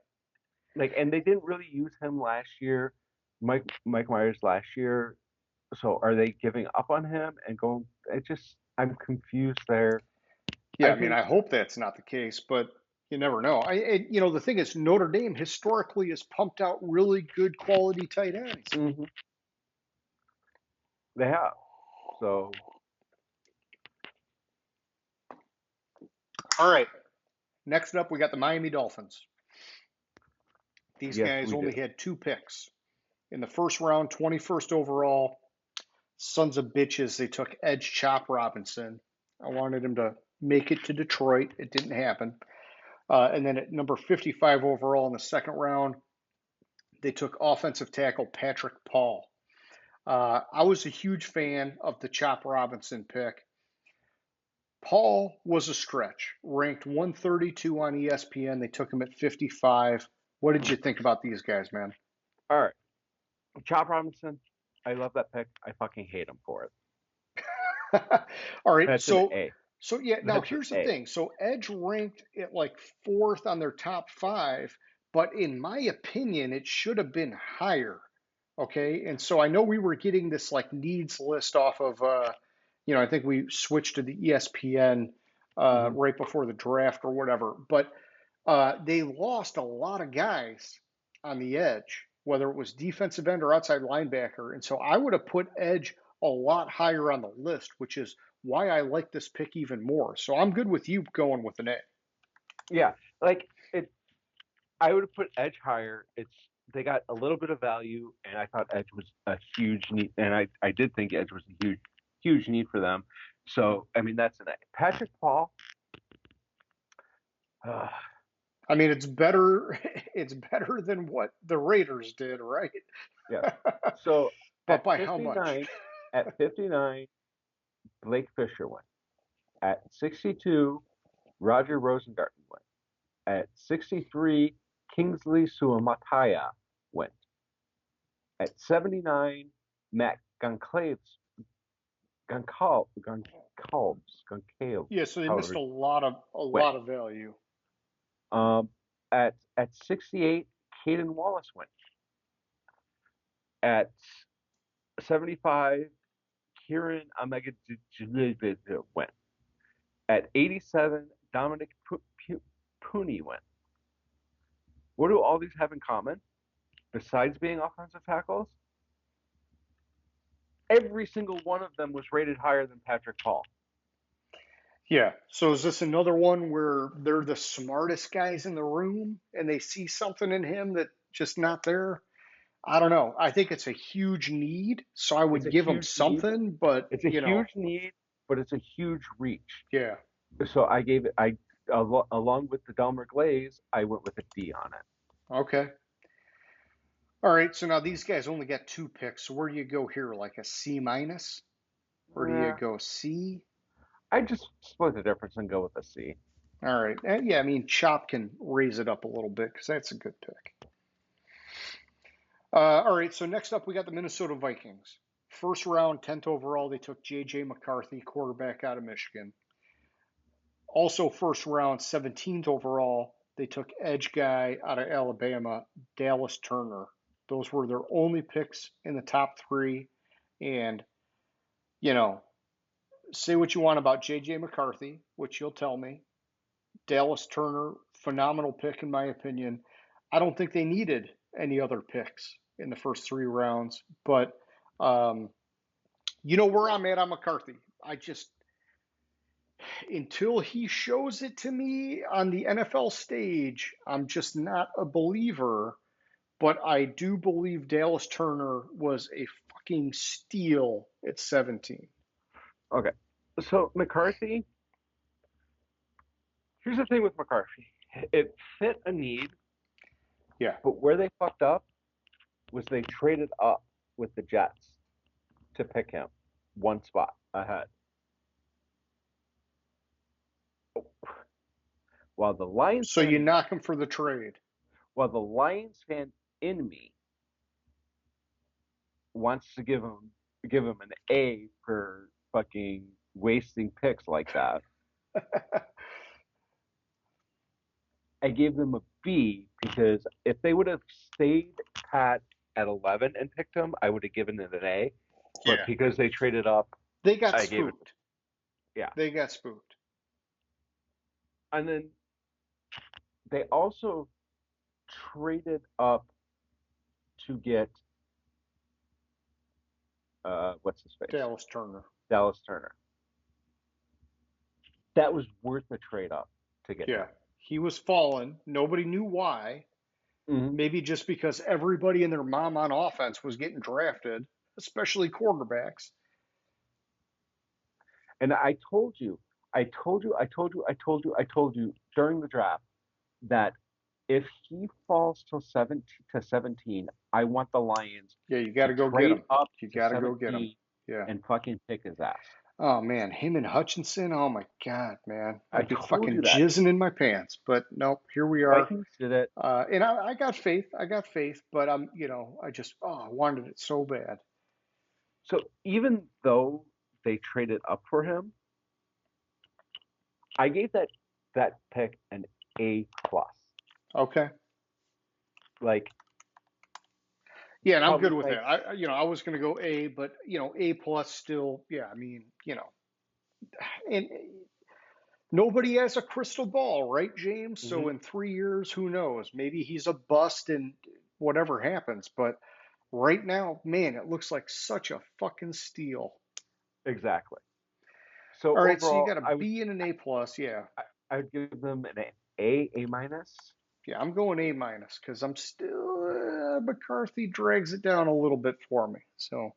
Like, and they didn't really use him last year, Mike Myers last year. So are they giving up on him and going? I'm confused there. Yeah, I I mean, think. I hope that's not the case, but you never know. The thing is, Notre Dame historically has pumped out really good quality tight ends. Hmm. They have. So All right, next up, we got the Miami Dolphins. These yes, guys we do. only had two picks in the first round, 21st overall. Sons of bitches, they took Edge Chop Robinson. I wanted him to make it to Detroit. It didn't happen. And then at number 55 overall in the second round, they took offensive tackle Patrick Paul. I was a huge fan of the Chop Robinson pick. Paul was a stretch, ranked 132 on ESPN. They took him at 55. What did you think about these guys, man? All right, Chop Robinson. I love that pick. I fucking hate him for it. All right, That's an so A. so yeah, now That's an here's the A. thing. So Edge ranked at like fourth on their top five, but in my opinion, it should have been higher. Okay, and so I know we were getting this like needs list off of I think we switched to the ESPN Hmm. right before the draft or whatever, but they lost a lot of guys on the edge, whether it was defensive end or outside linebacker. And so I would have put edge a lot higher on the list, which is why I like this pick even more. So I'm good with you going with an A. Yeah, like it. I would have put Edge higher. They got a little bit of value, and I thought Edge was a huge need, and I did think Edge was a huge need for them. So I mean that's an A. Patrick Paul. Uh, I mean, it's better. It's better than what the Raiders did, right? yes. So But by how much? at 59, Blake Fisher went. At 62, Roger Rosengarten went. At 63, Kingsley Suamataya went. At 79, Matt Goncalves, Yeah, so they missed however, a lot of went. value. Um, at 68, Caden Wallace went. At 75, Kieran Omega went. At 87, Dominic Pooney went. What do all these have in common? Besides being offensive tackles, every single one of them was rated higher than Patrick Paul. Yeah. So is this another one where they're the smartest guys in the room and they see something in him that just not there? I don't know. I think it's a huge need, so I It's would a give him huge need. something, but It's a huge need, but it's a huge reach. yeah. So I gave it. Along with the Delmer Glaze, I went with a D on it. Okay. All right, so now these guys only got 2 picks. So where do you go here? Like a C minus? Or do you Yeah, go C? I just split the difference and go with a C. All right. Yeah, I mean, Chop can raise it up a little bit because that's a good pick. All right, so next up we got the Minnesota Vikings. First round, 10th overall, they took J.J. McCarthy, quarterback out of Michigan. Also, first round, 17th overall, they took edge guy out of Alabama, Dallas Turner. Those were their only picks in the top 3. And, you know, say what you want about J.J. McCarthy, which you'll tell me. Dallas Turner, phenomenal pick in my opinion. I don't think they needed any other picks in the first 3 rounds, but um, you know where I'm at on McCarthy. I just until he shows it to me on the NFL stage, I'm just not a believer. But I do believe Dallas Turner was a fucking steal at 17. Okay, so McCarthy. Here's the thing with McCarthy. It fit a need, Yeah. but where they fucked up was they traded up with the Jets to pick him one spot ahead. While the Lions So you fan, knock him for the trade. while the Lions fan in me wants to give him an A for fucking wasting picks like that, I gave them a B because if they would have stayed pat at 11 and picked him, I would have given it an A. But Yeah. because they traded up, They got I gave it, spooked. yeah. They got spooked. And then they also traded up to get what's his face? Dallas Turner. Dallas Turner. That was worth the trade up to get him. Yeah. He was falling. Nobody knew why. Mm-hmm. Maybe just because everybody and their mom on offense was getting drafted, especially quarterbacks. And I told you during the draft that if he falls to 17, I want the Lions Yeah, you got to to go get trade him. up You to got to go get him. 17 Yeah. and fucking pick his ass. Oh man, him and Hutchinson. Oh my God, man, I I'd be told you fucking that. jizzing in my pants. But nope, here we are. Vikings did it. And I got faith. I got faith. But I just I wanted it so bad. So even though they traded up for him, I gave that pick an A plus. Okay. Like Yeah, and I'm good probably with like that. I was going to go A, but A plus still. Yeah, I mean, and nobody has a crystal ball, right, James? So mhm, in 3 years, who knows? Maybe he's a bust and whatever happens. But right now, man, it looks like such a fucking steal. exactly. So All right, so you overall, got a B and an A plus. Yeah, I would give them an A minus. yeah, I'm going A minus because I'm still McCarthy drags it down a little bit for me. So,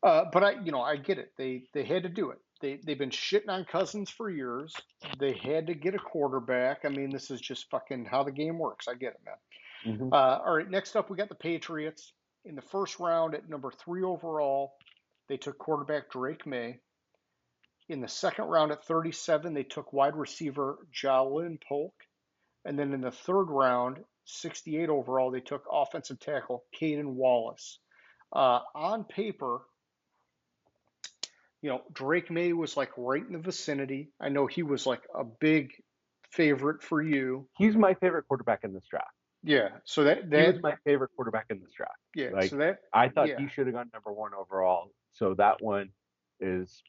but I get it. They had to do it. They've been shitting on Cousins for years. They had to get a quarterback. I mean, this is just fucking how the game works. I get it, man. Mm-hmm. All right, next up we got the Patriots in the first round at number 3 overall. They took quarterback Drake May. In the second round at 37, they took wide receiver Jalen Polk. And then in the third round, 68 overall, they took offensive tackle Caden Wallace. On paper, Drake May was like right in the vicinity. I know he was like a big favorite for you. He's my favorite quarterback in this draft. Yeah. So that He that was my favorite quarterback in this draft. yeah. So Like that I thought yeah. he should have gone number 1 overall. So that one is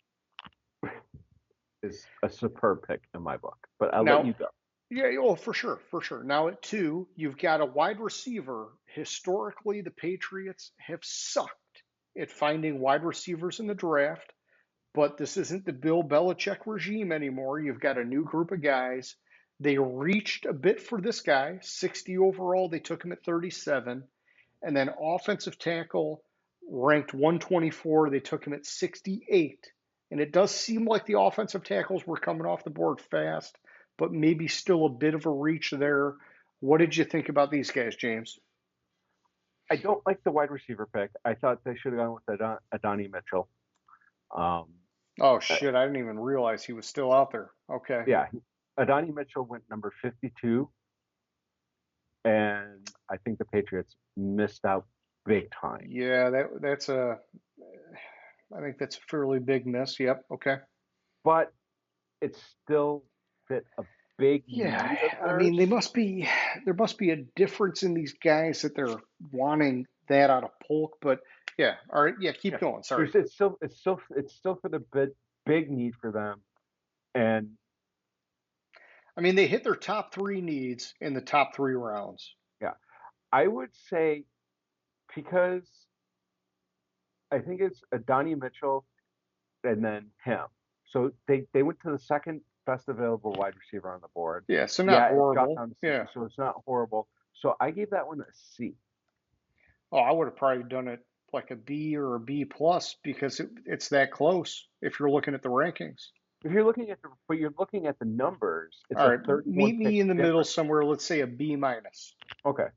a superb pick in my book. But I'll let Now you go. yeah, oh for sure, for sure. Now at 2, you've got a wide receiver. Historically, the Patriots have sucked at finding wide receivers in the draft. But this isn't the Bill Belichick regime anymore. You've got a new group of guys. They reached a bit for this guy, 60 overall. They took him at 37. And then offensive tackle ranked 124. They took him at 68. And it does seem like the offensive tackles were coming off the board fast, but maybe still a bit of a reach there. What did you think about these guys, James? I don't like the wide receiver pick. I thought they should have gone with Adonai Mitchell. Um, Oh uh, shit, I didn't even realize he was still out there. Okay. yeah, Adonai Mitchell went number 52, and I think the Patriots missed out big time. Yeah, that's a I think that's a fairly big miss. Yep. Okay. But it still fit a big Yeah, need of I mean, theirs. there must be a difference in these guys that they're wanting that out of Polk, but yeah, all right, yeah, keep Yeah, going. Sorry. it's still for the big need for them, and I mean, they hit their top three needs in the top three rounds. yeah, I would say because I think it's Donnie Mitchell and then him. So they went to the second best available wide receiver on the board. Yeah, so not Yeah, it dropped horrible. down to Yeah. 60, so it's not horrible. So I gave that one a C. Oh, I would have probably done it like a B or a B plus because it's that close if you're looking at the rankings. If you're looking at but you're looking at the numbers, it's All a right, 31 meet pick me in the middle difference. somewhere. Let's say a B minus. Okay,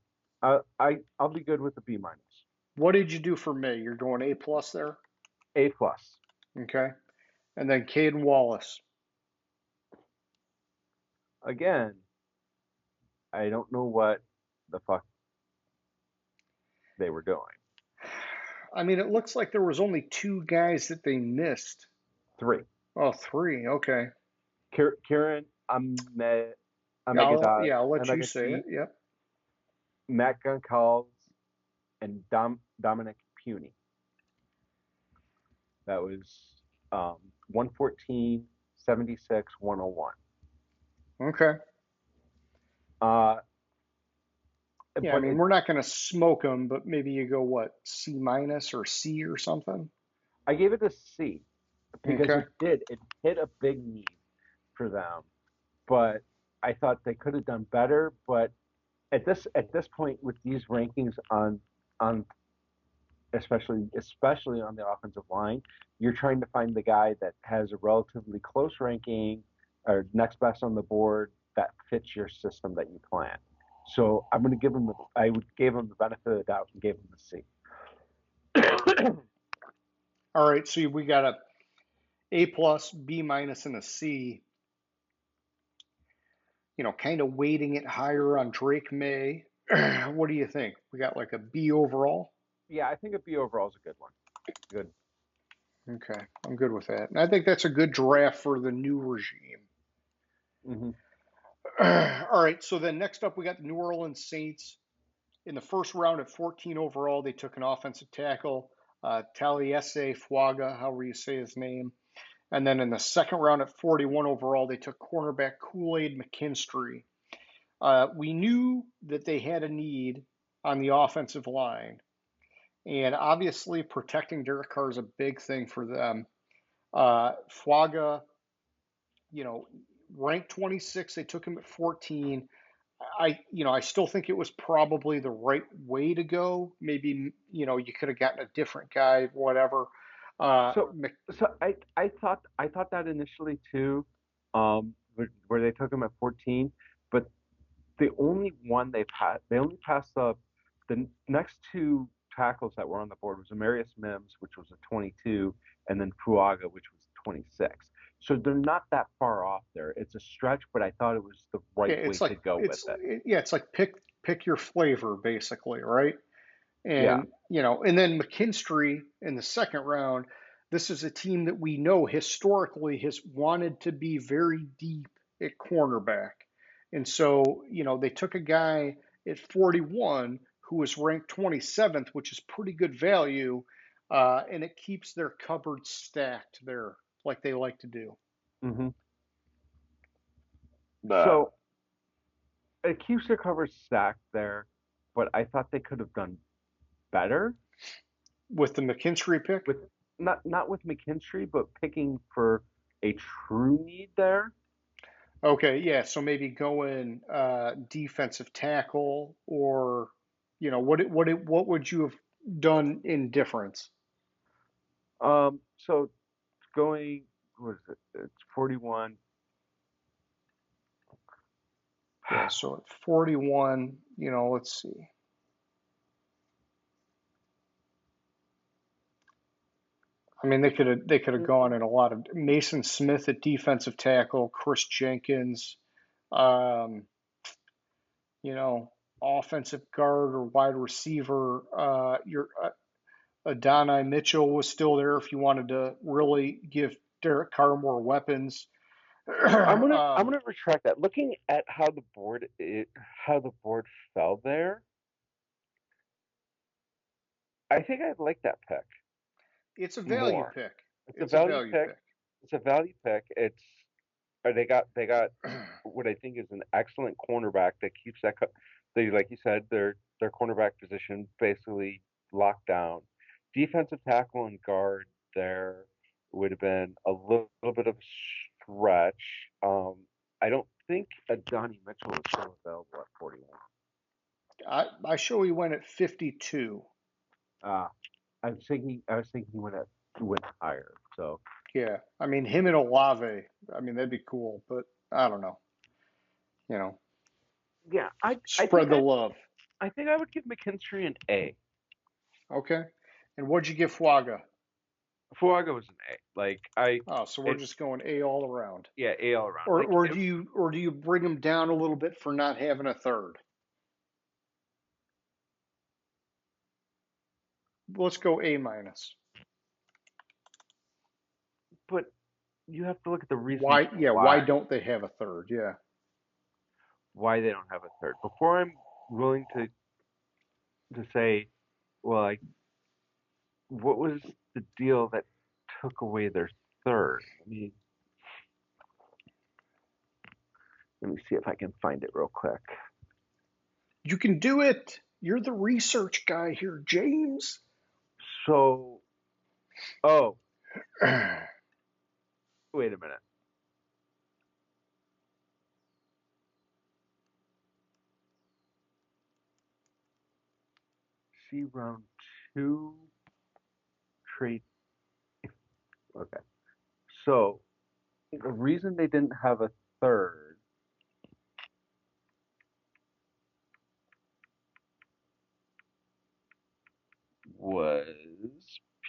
I'll be good with a B minus, What did you do for me? You're going A plus there, A plus. okay? And then Caden Wallace. Again, I don't know what the fuck they were doing. I mean, it looks like there was only two guys that they missed. Three. Oh, three. Okay. Kieran Amegadad, I'll let you say it. Amegati, Yep. Matt Goncalves, and Dominic Puny. That was 114, 76, 101. Okay. Uh, Yeah, I but mean, we're not going to smoke them, but maybe you go what, C minus or C or something? I gave it a C because Okay. it hit a big need for them. But I thought they could have done better. But at this point with these rankings on especially on the offensive line, you're trying to find the guy that has a relatively close ranking or next best on the board that fits your system that you plan. So I'm going to give him. I would give him the benefit of the doubt and gave him the C. All right. So we got A plus, B minus, and a C. Kind of weighting it higher on Drake May. What do you think? We got like a B overall? Yeah, I think a B overall is a good one. Good. Okay. I'm good with that. And I think that's a good draft for the new regime. Hmm. All right. So then next up, we got the New Orleans Saints. In the first round at 14 overall, they took an offensive tackle, Taliesin Fuaga, however you say his name. And then in the second round at 41 overall, they took cornerback Kool-Aid McKinstry. We knew that they had a need on the offensive line. And obviously, protecting Derek Carr is a big thing for them. Fuaga, you know, ranked 26. They took him at 14. I still think it was probably the right way to go. Maybe, you could have gotten a different guy, whatever. Uh, So I thought that initially too, where they took him at 14, but the only one they only passed up the next two tackles that were on the board was Amarius Mims, which was a 22, and then Fuaga, which was 26. So they're not that far off there. It's a stretch, but I thought it was the yeah, right way it's like to go with it. it's like pick your flavor basically, right? Yeah. And then McKinstry in the second round. This is a team that we know historically has wanted to be very deep at cornerback. And so, they took a guy at 41 who was ranked 27th, which is pretty good value. And it keeps their cupboard stacked there, like they like to do. Hmm. Uh, So it keeps their coverage stacked there, but I thought they could have done better with the McKinstry pick. with not with McKinstry, but picking for a true need there. Okay, yeah. So maybe going defensive tackle, or what would you have done in difference? So going, what is it? It's 41. Yeah. So at 41, let's see. I mean, they could have gone in a lot of Mason Smith at defensive tackle, Chris Jenkins, um, you know, offensive guard or wide receiver. Your Adonai Mitchell was still there if you wanted to really give Derek Carr more weapons. I'm gonna retract that. Looking at how the board fell there, I think I like that pick It's a value more. pick. It's a It's a value value pick. pick. It's a value pick. They got what I think is an excellent cornerback that keeps they, like you said, their cornerback position basically locked down. Defensive tackle and guard there would have been a little bit of a stretch. I don't think Donnie Mitchell is still available at 41. I show he went at 52. Uh, I was thinking he went higher. So Yeah, I mean him and Olave. I mean that'd be cool, but I don't know. You know, yeah, spread the love. I think I would give McKinstry an A. Okay. And what'd you give Fuaga? Fuaga was an A. Oh, so we're It just going A all around. yeah, A all around. Or do you bring him down a little bit for not having a third? Let's go A minus. But you have to look at the reasons Why? Yeah. Why why don't they have a third? Yeah. why they don't have a third. Before I'm willing to say, well, like, what was the deal that took away their third? Let me see if I can find it real quick. You can do it. You're the research guy here, James. So, oh, wait a minute. See round two trade. Okay. So the reason they didn't have a third was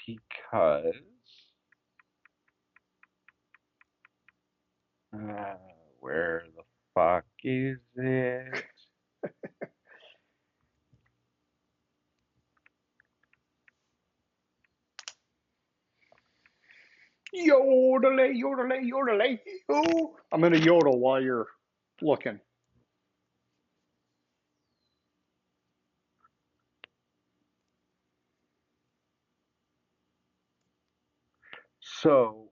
because where the fuck is it? Yodelay, yodelay, yodelay. Oh, I'm gonna yodel while you're looking. So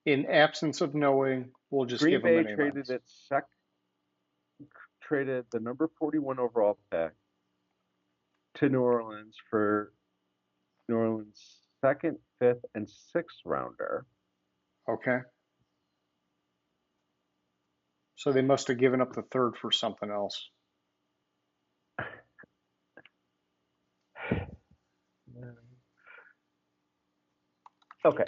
In absence of knowing, we'll just Green give them Bay an A traded minus. traded the number 41 overall pick to New Orleans for New Orleans' second, fifth, and sixth rounder. Okay. So they must have given up the third for something else. Okay,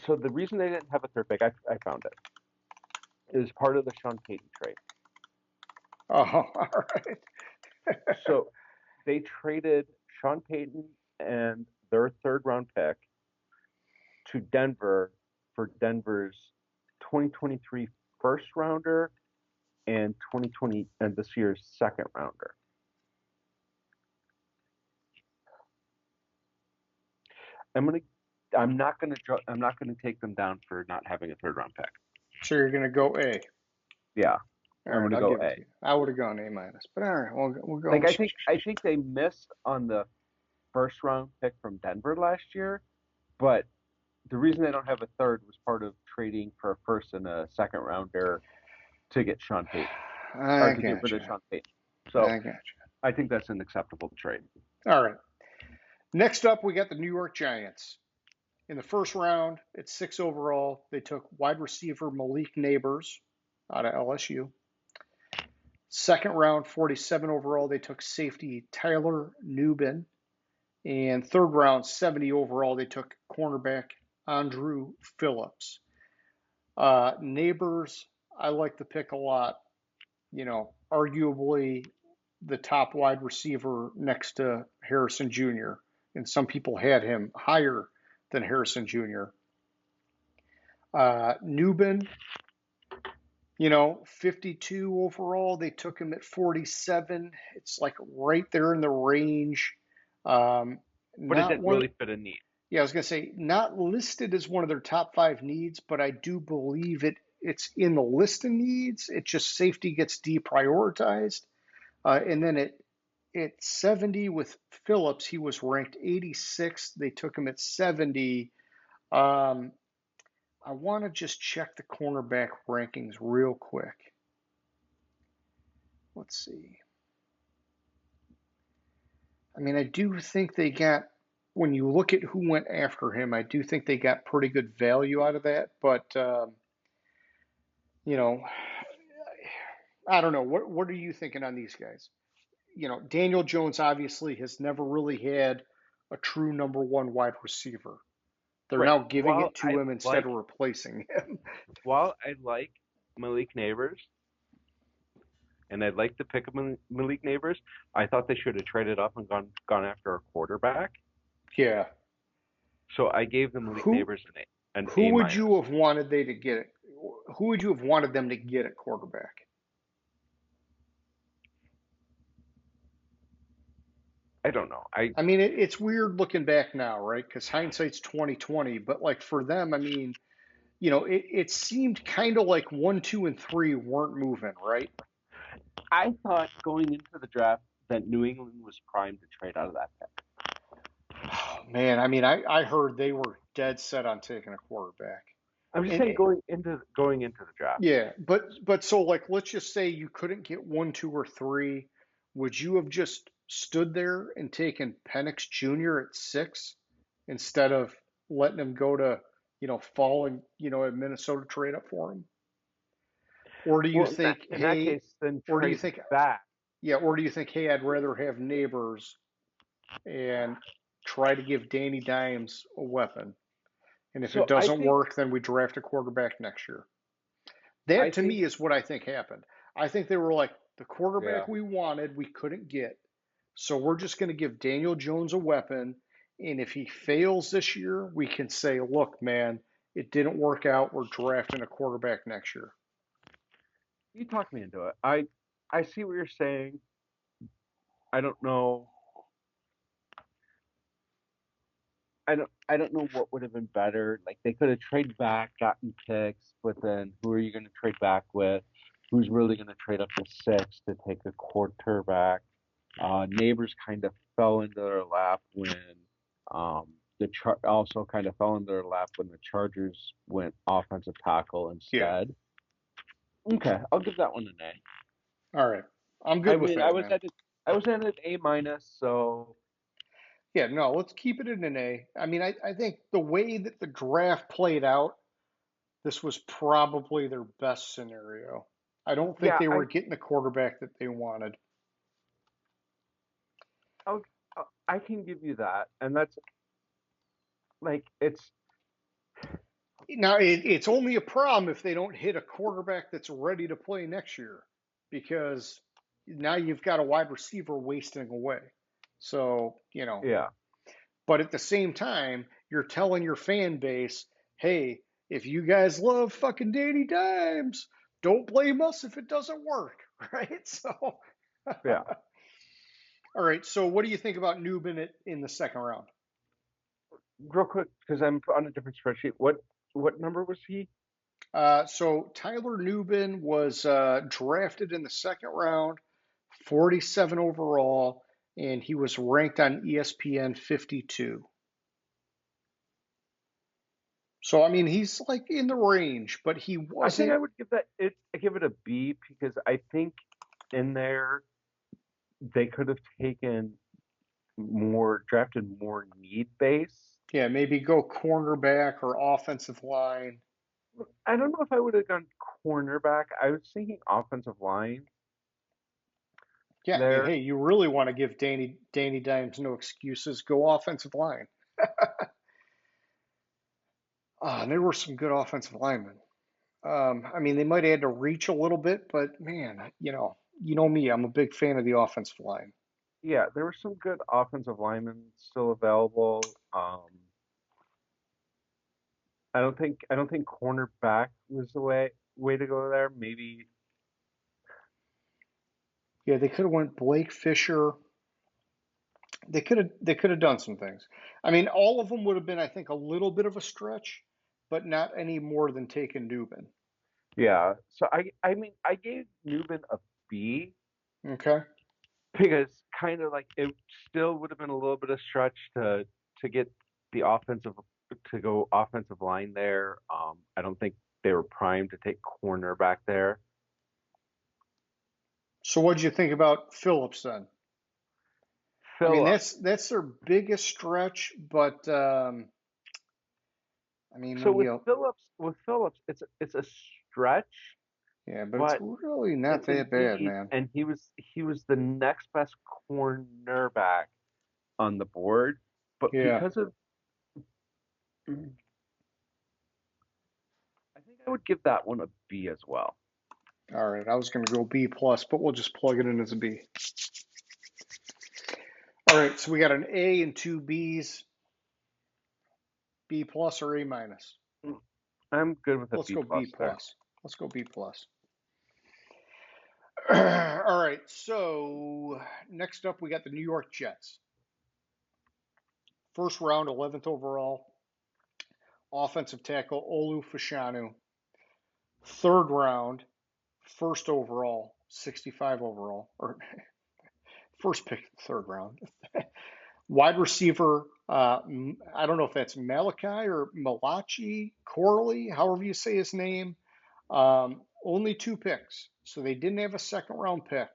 so the reason they didn't have a third pick, I found it. It was part of the Sean Payton trade. Oh, all right. So they traded Sean Payton and their third round pick to Denver for Denver's 2023 first rounder and 2020 and this year's second rounder. I'm not gonna take them down for not having a third round pick. So you're gonna go A. Yeah, All I'm right, gonna I'll go give it A. to you. I would have gone A minus, but all right, we'll go. Like I think they missed on the first round pick from Denver last year, but the reason they don't have a third was part of trading for a first and a second rounder to get Sean Payton or I to get rid of gotcha. Sean Payton. So I gotcha. I think that's an acceptable trade. All right. Next up, we got the New York Giants. In the first round, at 6 overall, they took wide receiver Malik Neighbors out of LSU. Second round, 47 overall, they took safety Tyler Nubin. And third round, 70 overall, they took cornerback Andrew Phillips. Neighbors, I like the pick a lot. Arguably the top wide receiver next to Harrison Jr. and some people had him higher than Harrison Jr. Newbin, 52 overall. They took him at 47. It's like right there in the range. Um, But it not didn't one. really fit a need. Yeah, I was gonna say not listed as one of their top five needs, but I do believe it's in the list of needs. It just safety gets deprioritized. And then at 70 with Phillips, he was ranked 86th. They took him at 70. Um, I want to just check the cornerback rankings real quick. Let's see. I mean, I do think they got, when you look at who went after him, I do think they got pretty good value out of that. But, you know, I don't know. What are you thinking on these guys? Daniel Jones obviously has never really had a true number one wide receiver. They're Right. now giving it to him instead like of replacing him. while I like Malik Neighbors and I'd like to pick up Malik Neighbors, I thought they should have traded up and gone after a quarterback. Yeah. So I gave them Malik Who Neighbors an who A would minus. you have wanted they to get it? Who would you have wanted them to get at quarterback? I don't know. I mean, it's weird looking back now, right? Because hindsight's 2020. But like for them, I mean, it seemed kind of like 1, 2, and 3 weren't moving, right? I thought going into the draft that New England was primed to trade out of that pick. Oh, man, I mean, I heard they were dead set on taking a quarterback. I'm just And saying going into the draft. yeah, but so like let's just say you couldn't get 1, 2, or 3. Would you have just stood there and taken Penix Jr. at 6 instead of letting him go to, falling, a Minnesota trade up for him? Or do you Well, think, in that hey, case, then or do you trade think, back. yeah, or do you think, hey, I'd rather have neighbors and try to give Danny Dimes a weapon? And if it So I doesn't think work, then we draft a quarterback next year. That I to think me is what I think happened. I think they were like, the yeah. quarterback we wanted, we couldn't get. So we're just going to give Daniel Jones a weapon. And if he fails this year, we can say, look, man, it didn't work out. We're drafting a quarterback next year. You talked me into it. I see what you're saying. I don't know. I don't know what would have been better. Like they could have traded back, gotten picks, but then who are you going to trade back with? Who's really going to trade up to 6 to take a quarterback? Neighbors kind of fell into their lap when also kind of fell into their lap when the Chargers went offensive tackle Yeah. instead. Okay, I'll give that one an A. All right. I'm I good with mean, I that, was man. at it. I was at an A minus, so Yeah, no, let's keep it in an A. I mean, I think the way that the draft played out, this was probably their best scenario. I don't think yeah, they were getting the quarterback that they wanted. I'll, I can give you that, and that's like it's Now, it's only a problem if they don't hit a quarterback that's ready to play next year, because now you've got a wide receiver wasting away. So, yeah. but at the same time, you're telling your fan base, hey, if you guys love fucking Danny Dimes, don't blame us if it doesn't work, right? So, Yeah. all right. So, what do you think about Newbin in the second round? Real quick, because I'm on a different spreadsheet. What number was he? So Tyler Newbin was drafted in the second round, 47 overall, and he was ranked on ESPN 52. So I mean, he's like in the range, but he I think wasn't. I would give it a B because I think in there they could have drafted more need base. Yeah, maybe go cornerback or offensive line. I don't know if I would have gone cornerback. I was thinking offensive line Yeah, I mean, there. hey, you really want to give Danny Dimes no excuses? Go offensive line. And there were some good offensive linemen. I mean, they might have had to reach a little bit, but man, you know me, I'm a big fan of the offensive line. Yeah, there were some good offensive linemen still available. I don't think cornerback was the way to go there. Maybe Yeah, they could have went Blake Fisher. They could have done some things. I mean, all of them would have been, I think, a little bit of a stretch, but not any more than taking Dubin. yeah. So I mean I gave Newman a B Okay. because kind of like it still would have been a little bit of stretch to get the offensive to go offensive line there. I don't think they were primed to take corner back there. So what did you think about Phillips then? I mean, Phillips. that's their biggest stretch, but I mean, So when with you Phillips, it's a stretch, yeah, but it's but really not it's a that bad, need, man. and he was the next best cornerback on the board, but Yeah. because of I think I would give that one a B as well. All right, I was going to go B plus, but we'll just plug it in as a B. All right, so we got an A and two Bs, B plus or A minus. I'm good with a Let's B go B plus there. plus. Let's go B plus. All right, so next up we got the New York Jets. First round, 11th overall, offensive tackle Olu Fashanu. Third round, first overall, 65 overall, or first pick, third round. Wide receiver, I don't know if that's Malachi or Malachi Corley, however you say his name. Only two picks, so they didn't have a second round pick.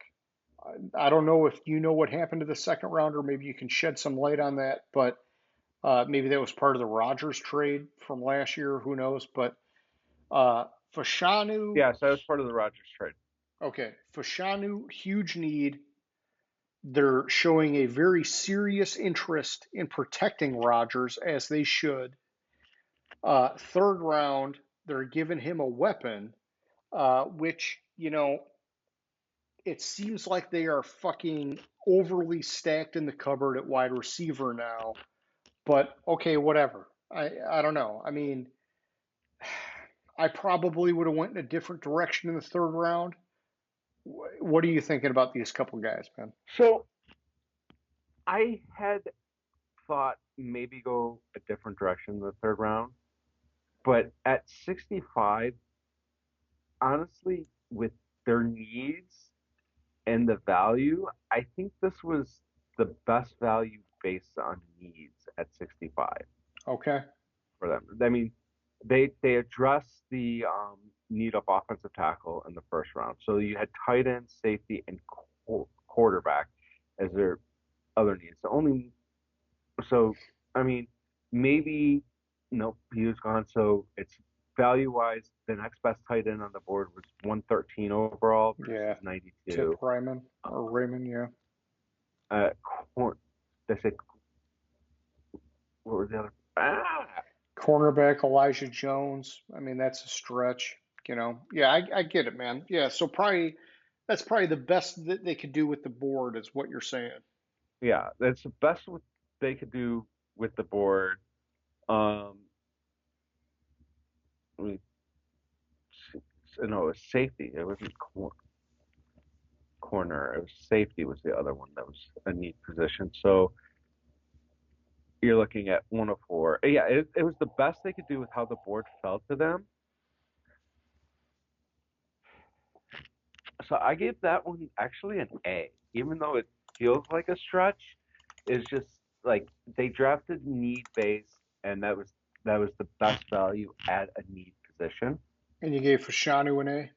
I don't know if you know what happened to the second rounder. Maybe you can shed some light on that, but maybe that was part of the Rodgers trade from last year. Who knows? But Fashanu, Yeah, so that was part of the Rodgers trade. okay, Fashanu, huge need. They're showing a very serious interest in protecting Rodgers, as they should. Third round, they're giving him a weapon, which, it seems like they are fucking overly stacked in the cupboard at wide receiver now. But okay, whatever. I don't know. I mean, I probably would have went in a different direction in the third round. What are you thinking about these couple guys, man? So I had thought maybe go a different direction in the third round, but at 65, honestly, with their needs and the value, I think this was the best value based on needs at 65 Okay. for them. I mean, they addressed the need of offensive tackle in the first round. So you had tight end, safety, and quarterback as their other needs. The only so I mean maybe nope he was gone. So it's value wise, the next best tight end on the board was 113 overall Yeah. versus Tip 92. Ryman Uh, or Raymond, yeah. uh, they said what were the other? Cornerback Elijah Jones. I mean, that's a stretch. Yeah, I get it, man. Yeah, so probably that's probably the best that they could do with the board, is what you're saying. Yeah, that's the best what they could do with the board. Um, I mean, no, it was safety. It wasn't corner. It was safety was the other one that was a neat position. So you're looking at 104. Yeah, it was the best they could do with how the board fell to them. So I gave that one actually an A, even though it feels like a stretch. It's just like they drafted need base, and that was the best value at a need position. And you gave Fashanu an A.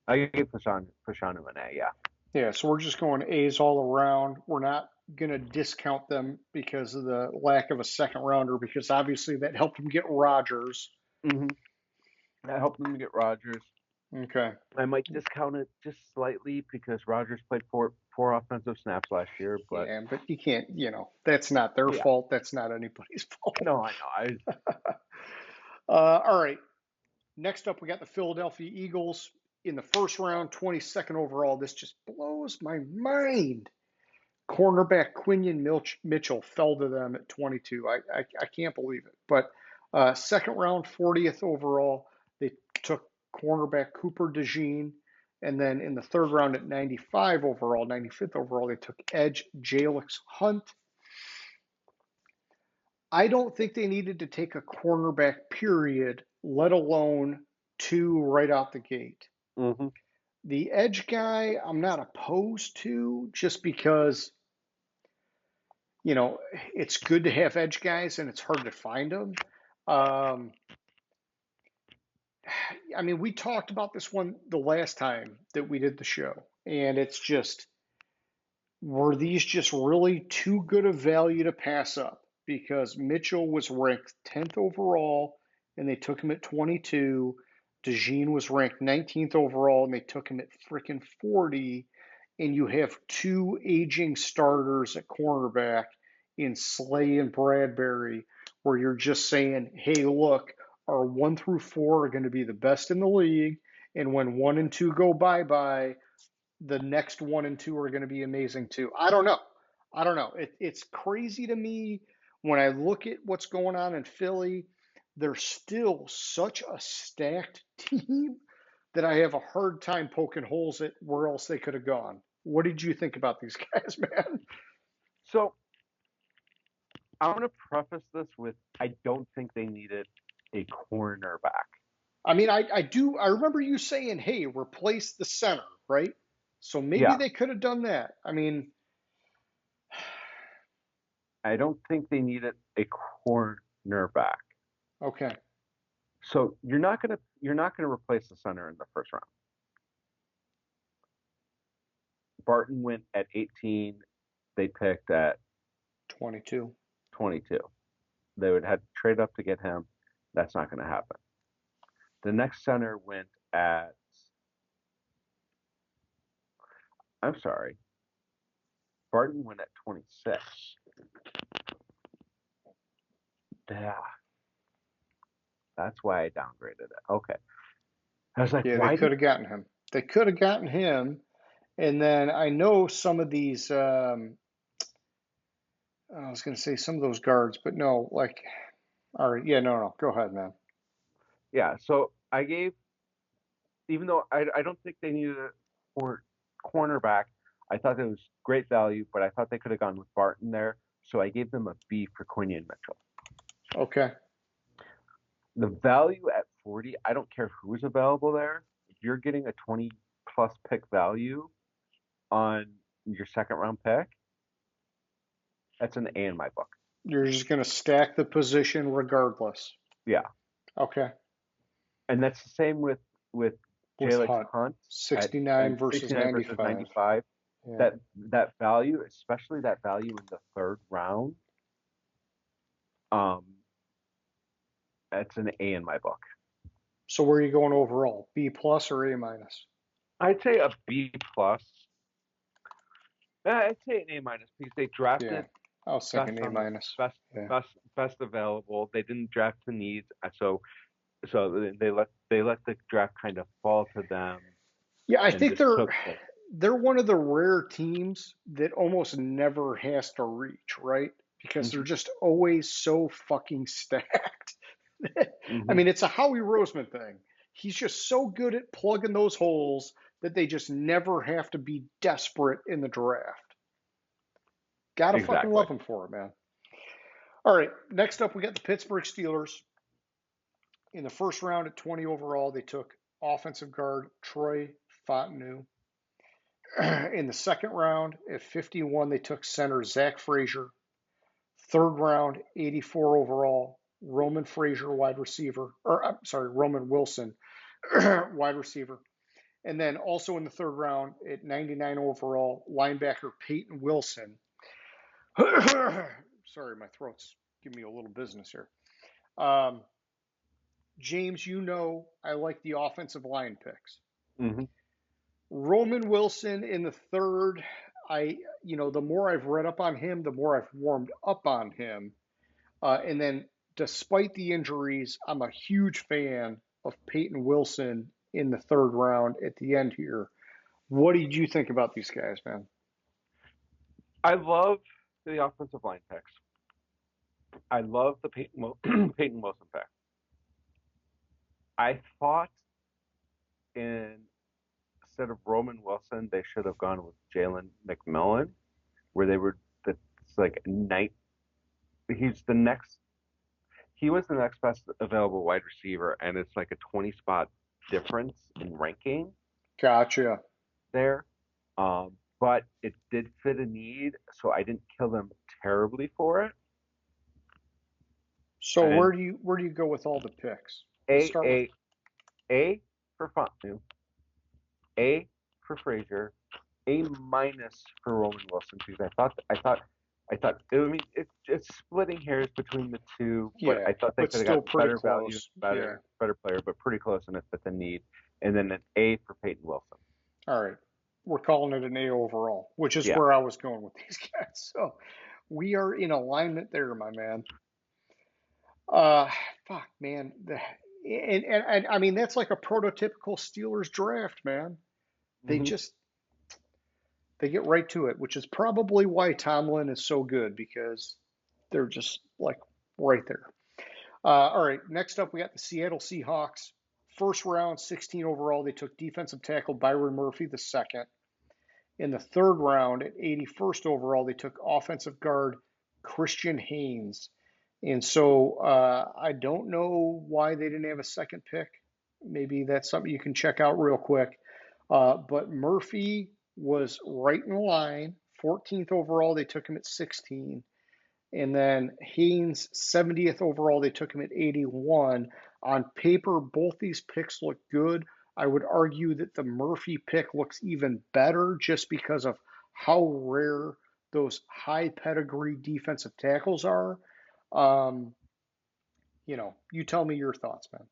I gave Fashanu an A. Yeah, Yeah, so we're just going A's all around. We're not going to discount them because of the lack of a second rounder, because obviously that helped them get Rodgers. hmm that helped them get Rodgers. Okay. I might discount it just slightly because Rodgers played four offensive snaps last year, but Yeah, but you can't, that's not their yeah, fault. That's not anybody's fault. no, I know. All right. Next up, we got the Philadelphia Eagles in the first round, 22nd overall. This just blows my mind. Cornerback Quinion Mitchell fell to them at 22. I can't believe it. But second round, 40th overall, they took cornerback Cooper DeJean. And then in the third round at 95 overall, 95th overall, they took edge Jalix Hunt. I don't think they needed to take a cornerback, period, let alone two right out the gate. Mm-hmm. The edge guy, I'm not opposed to just because, you know, it's good to have edge guys and it's hard to find them. I mean, we talked about this one the last time that we did the show, and it's just, were these just really too good of value to pass up? Because Mitchell was ranked 10th overall and they took him at 22. DeJean was ranked 19th overall and they took him at freaking 40. And you have two aging starters at cornerback in Slay and Bradbury, where you're just saying, hey, look, our 1 through 4 are going to be the best in the league. And when 1 and 2 go bye bye, the next 1 and 2 are going to be amazing too. I don't know. It's crazy to me when I look at what's going on in Philly. They're still such a stacked team that I have a hard time poking holes at where else they could have gone. What did you think about these guys, man? So I'm going to preface this with I don't think they needed a cornerback. I mean, I do. I remember you saying, hey, replace the center, right? So maybe Yeah, they could have done that. I mean, I don't think they needed a cornerback. okay. So you're not gonna replace the center in the first round. Barton went at 18. They picked at 22. 22. They would have to trade up to get him. That's not going to happen. The next center went at. I'm sorry. Barton went at 26. Yeah. That's why I downgraded it. Okay. I was like, Yeah, they why could did. have gotten him. They could have gotten him. And then I know some of these, I was going to say some of those guards, but no, like, all right. Yeah, no. Go ahead, man. Yeah. So I gave. Even though I don't think they needed a cornerback, I thought it was great value, but I thought they could have gone with Barton there. So I gave them a B for Quinion Mitchell. Okay. The value at 40, I don't care who's available there. If you're getting a 20 plus pick value on your second round pick, that's an A in my book. You're just going to stack the position regardless. Yeah. Okay. And that's the same with With Jalix Hunt, Hunt at 69 versus 69 versus 95. 95. Yeah. That value, especially that value in the third round, that's an A in my book. So where are you going overall? B plus or A minus? I'd say a B plus. I'd say an A minus because they drafted Yeah. I was best thinking A on the minus. best Yeah. best available. They didn't draft the needs, so they let the draft kind of fall to them Yeah, I and think just took them. they're one of the rare teams that almost never has to reach, right? Because they're Mm-hmm. just always so fucking stacked. I Mm-hmm. mean, it's a Howie Roseman thing. He's just so good at plugging those holes that they just never have to be desperate in the draft. Gotta fucking Exactly. love him for it, man. All right, next up we got the Pittsburgh Steelers. In the first round at 20 overall, they took offensive guard Troy Fontenot. In the second round at 51, they took center Zach Frazier. Third round, 84 overall, Roman Frazier, wide receiver, or I'm sorry, Roman Wilson, wide receiver. And then also in the third round at 99 overall, linebacker Peyton Wilson. Sorry, my throat's giving me a little business here. James, you know I like the offensive line picks. Mm-hmm. Roman Wilson in the third. The more I've read up on him, the more I've warmed up on him. And then, despite the injuries, I'm a huge fan of Peyton Wilson in the third round at the end here. What did you think about these guys, man? I love the offensive line picks. I love the Peyton Wilson pick. I thought instead of Roman Wilson, they should have gone with Jalen McMillan, where they were it's like night. He's the next. He was the next best available wide receiver, and it's like a 20 spot difference in ranking Gotcha. there. But it did fit a need, so I didn't kill them terribly for it. So And where do you go with all the picks? Let's A start with A A for Fontu, A for Frazier, A minus for Roman Wilson because I thought I mean it's splitting hairs between the two, but yeah, I thought they but could have still gotten pretty better value, close. Yeah. better player, but pretty close and it fit the need. And then an A for Peyton Wilson. All right. We're calling it an A overall, which is Yeah. where I was going with these guys. So we are in alignment there, my man. Uh, fuck, man. And I mean that's like a prototypical Steelers draft, man. They Hmm. just they get right to it, which is probably why Tomlin is so good because they're just like right there. All right, next up we got the Seattle Seahawks. First round, 16 overall, they took defensive tackle Byron Murphy the second. In the third round, at 81st overall, they took offensive guard Christian Haynes. And so I don't know why they didn't have a second pick. Maybe that's something you can check out real quick. But Murphy was right in line. 14th overall, they took him at 16. And then Haynes, 70th overall, they took him at 81. On paper, both these picks look good. I would argue that the Murphy pick looks even better just because of how rare those high pedigree defensive tackles are. Um, you tell me your thoughts, man.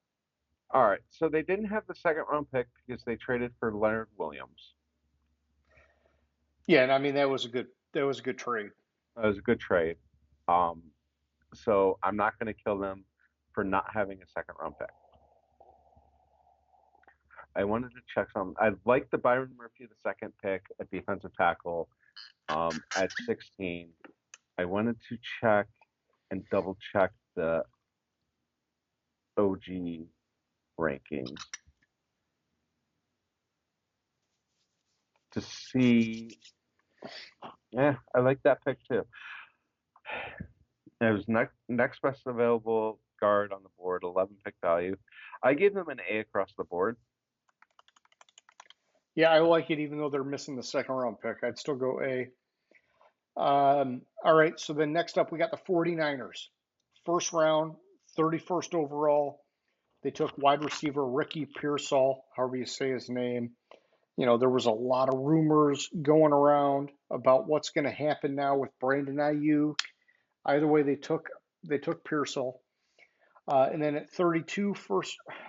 All right. So they didn't have the second round pick because they traded for Leonard Williams. Yeah, and I mean that was a good trade. It was a good trade. Um, so I'm not going to kill them for not having a second round pick. I wanted to check some. I like the Byron Murphy, the second pick at defensive tackle at 16. I wanted to check and double check the OG rankings to see. Yeah, I like that pick too. It was next best available guard on the board, 11 pick value. I gave them an A across the board. Yeah, I like it even though they're missing the second round pick. I'd still go A. All right, so then next up we got the 49ers. First round, 31st overall. They took wide receiver Ricky Pearsall, however you say his name. There was a lot of rumors going around about what's going to happen now with Brandon Ayuk. Either way, they took Pearsall. And then at 32,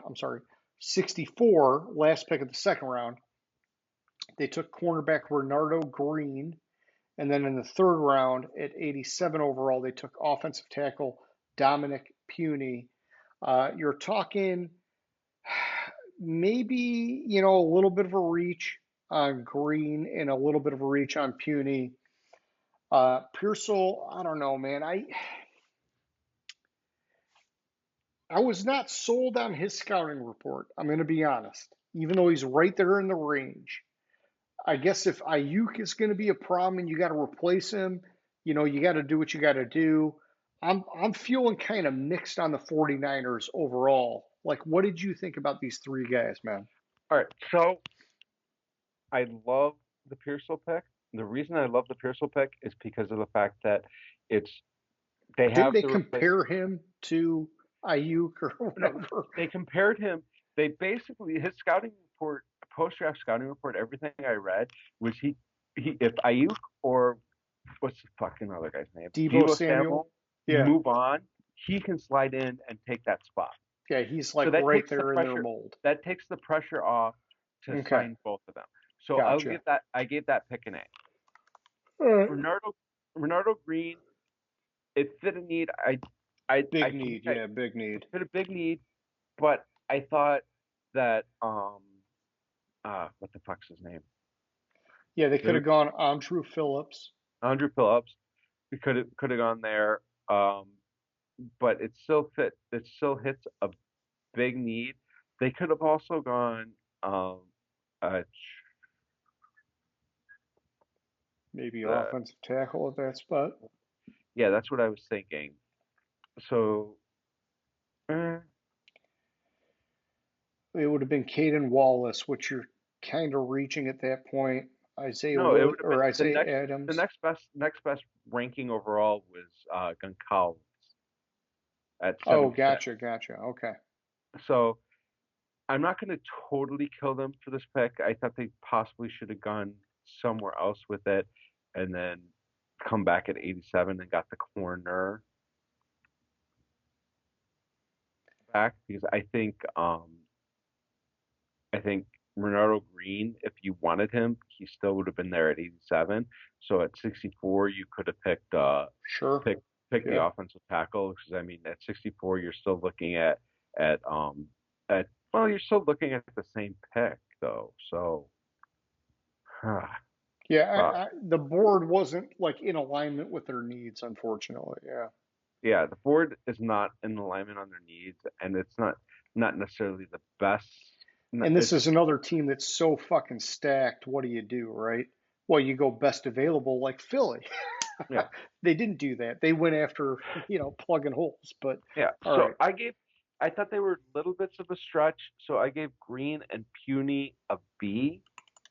I'm sorry, 64, last pick of the second round, they took cornerback Renardo Green. And then in the third round, at 87 overall, they took offensive tackle Dominic Puny. You're talking maybe, a little bit of a reach on Green and a little bit of a reach on Puny. Pearsall, I don't know, man. I was not sold on his scouting report. I'm going to be honest, even though he's right there in the range. I guess if Ayuk is going to be a problem and you got to replace him, you got to do what you got to do. I'm feeling kind of mixed on the 49ers overall. Like, what did you think about these three guys, man? All right, so I love the Pearsall pick. The reason I love the Pearsall pick is because of the fact that it's they Didn't have they the replace. compare him to Ayuk or whatever? They compared him. They basically his scouting report, post draft scouting report, everything I read was he if Ayuk or what's the fucking other guy's name? Debo Debo Samuel? Samuel Yeah. move on, he can slide in and take that spot. Yeah, he's So like that right takes the there in their pressure. mold. That takes the pressure off to Okay. sign both of them. So I'll Gotcha. give that. I gave that pick an A. All right. Renardo Green. It fit a need. I Big think need. Yeah, big need. it fit a big need, but I thought that what the fuck's his name? Yeah, they could There, have gone Andrew Phillips. Andrew Phillips. We could have gone there, but it still fit. It still hits a big need. They could have also gone. Uh, Maybe uh, offensive tackle at that spot. yeah, that's what I was thinking. So, eh, It would have been Caden Wallace, which you're kind of reaching at that point. no, it would have been Isaiah the Adams. next best ranking overall was Goncalves at Oh, 76. gotcha. Okay. So I'm not going to totally kill them for this pick. I thought they possibly should have gone somewhere else with it, and then come back at 87 and got the corner back because I think Renardo Green, if you wanted him, he still would have been there at 87. So at 64, you could have Sure. picked picked the Yeah. offensive tackle because I mean at 64, you're still looking at at well, you're still looking at the same pick though. So Yeah, uh, the board wasn't like in alignment with their needs, unfortunately. Yeah. yeah, the board is not in alignment on their needs, and it's not necessarily the best. And this It's is another team that's so fucking stacked. What do you do, right? Well, you go best available like Philly. yeah. They didn't do that. They went after, plugging holes. But Yeah, all so right. I thought they were little bits of a stretch, so I gave Green and Puny a B.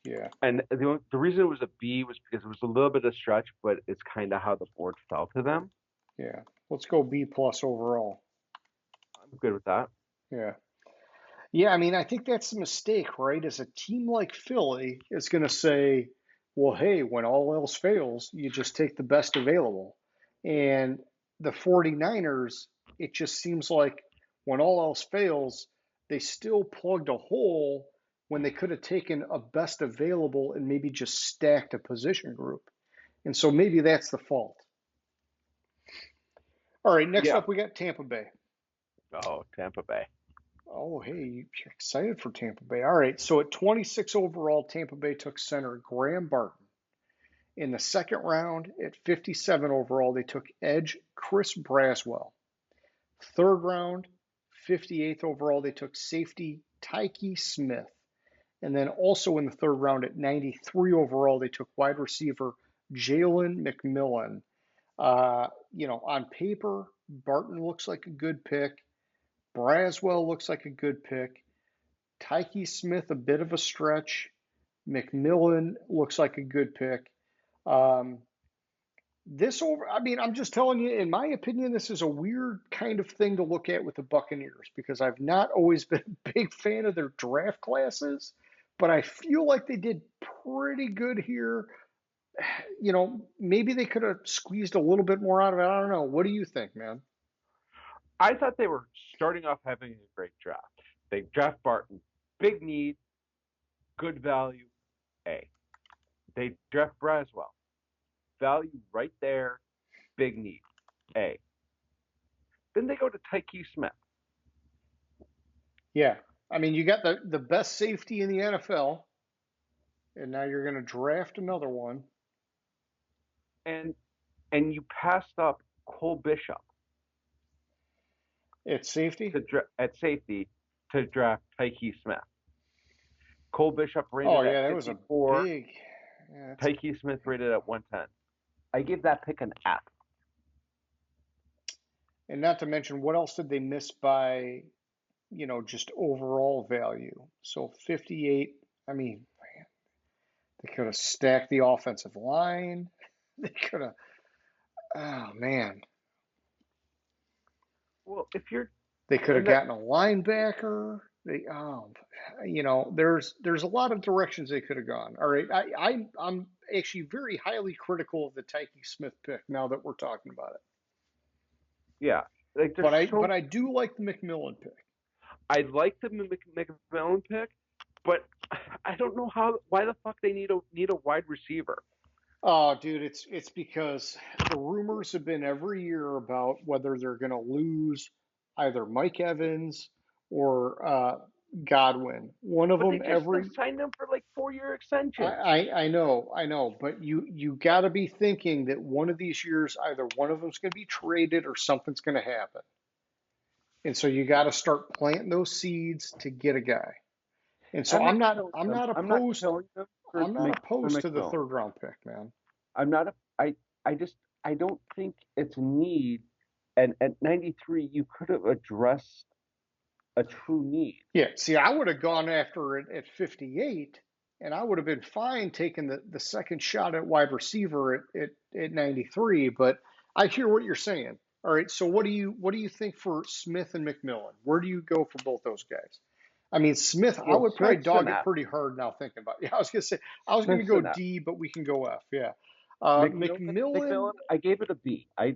Yeah. And the reason it was a B was because it was a little bit of stretch, but it's kind of how the board fell to them. Yeah. Let's go B plus overall. I'm good with that. Yeah. Yeah, I mean, I think that's the mistake, right? As a team like Philly is going to say, well, hey, when all else fails, you just take the best available. And the 49ers, it just seems like when all else fails, they still plugged a hole when they could have taken a best available and maybe just stacked a position group. And so maybe that's the fault. All right, next Yeah. up, we got Tampa Bay. Oh, Tampa Bay. Oh, hey, you're excited for Tampa Bay. All right, so at 26 overall, Tampa Bay took center Graham Barton. In the second round, at 57 overall, they took edge Chris Braswell. Third round, 58th overall, they took safety Tyke Smith. And then also in the third round, at 93 overall, they took wide receiver Jalen McMillan. On paper, Barton looks like a good pick. Braswell looks like a good pick. Tyke Smith, a bit of a stretch. McMillan looks like a good pick. Um, I'm just telling you, in my opinion, this is a weird kind of thing to look at with the Buccaneers because I've not always been a big fan of their draft classes, but I feel like they did pretty good here. Maybe they could have squeezed a little bit more out of it. I don't know. What do you think, man? I thought they were starting off having a great draft. They draft Barton, big need, good value, A. They draft Braswell, value right there, big need, A. Then they go to Tyke Smith. Yeah. I mean, you got the best safety in the NFL, and now you're going to draft another one. and and you passed up Cole Bishop At safety? at safety to draft Tyke Smith. Cole Bishop Oh, rated at yeah, that was a 54, big. Yeah, Tyke Smith rated at 110. I give that pick an F. and not to mention, what else did they miss by, just overall value? So 58, I mean, they could have stacked the offensive line. They could have, oh, man. Well, if you're They could have and that gotten a linebacker. There's a lot of directions they could have gone. All right, I'm actually very highly critical of the Tyke Smith pick now that we're talking about it. yeah, like there's But so I do like the McMillan pick. I like the McMillan pick, but I don't know why the fuck they need a wide receiver. Oh, dude, it's because the rumors have been every year about whether they're going to lose either Mike Evans or Godwin. One of But they them just every. signed them for like 4-year extensions. I know, but you got to be thinking that one of these years either one of them's going to be traded or something's going to happen, and so you got to start planting those seeds to get a guy. And so I'm not killing I'm them. not I'm not opposed killing them I'm not for opposed to the McMillan. third round pick, man. I'm not a, I just I don't think it's a need. And at 93, you could have addressed a true need. Yeah, see, I would have gone after it at 58, and I would have been fine taking the second shot at wide receiver at 93. But I hear what you're saying. All right, so what do you think for Smith and McMillan? Where do you go for both those guys? I mean, Smith, I Well, would probably Smith's an dog it F. pretty hard now thinking about it. Yeah, I was gonna say I was gonna Smith's go an F. D, but we can go F. Yeah, McMillan, McMillan. I gave it a B. I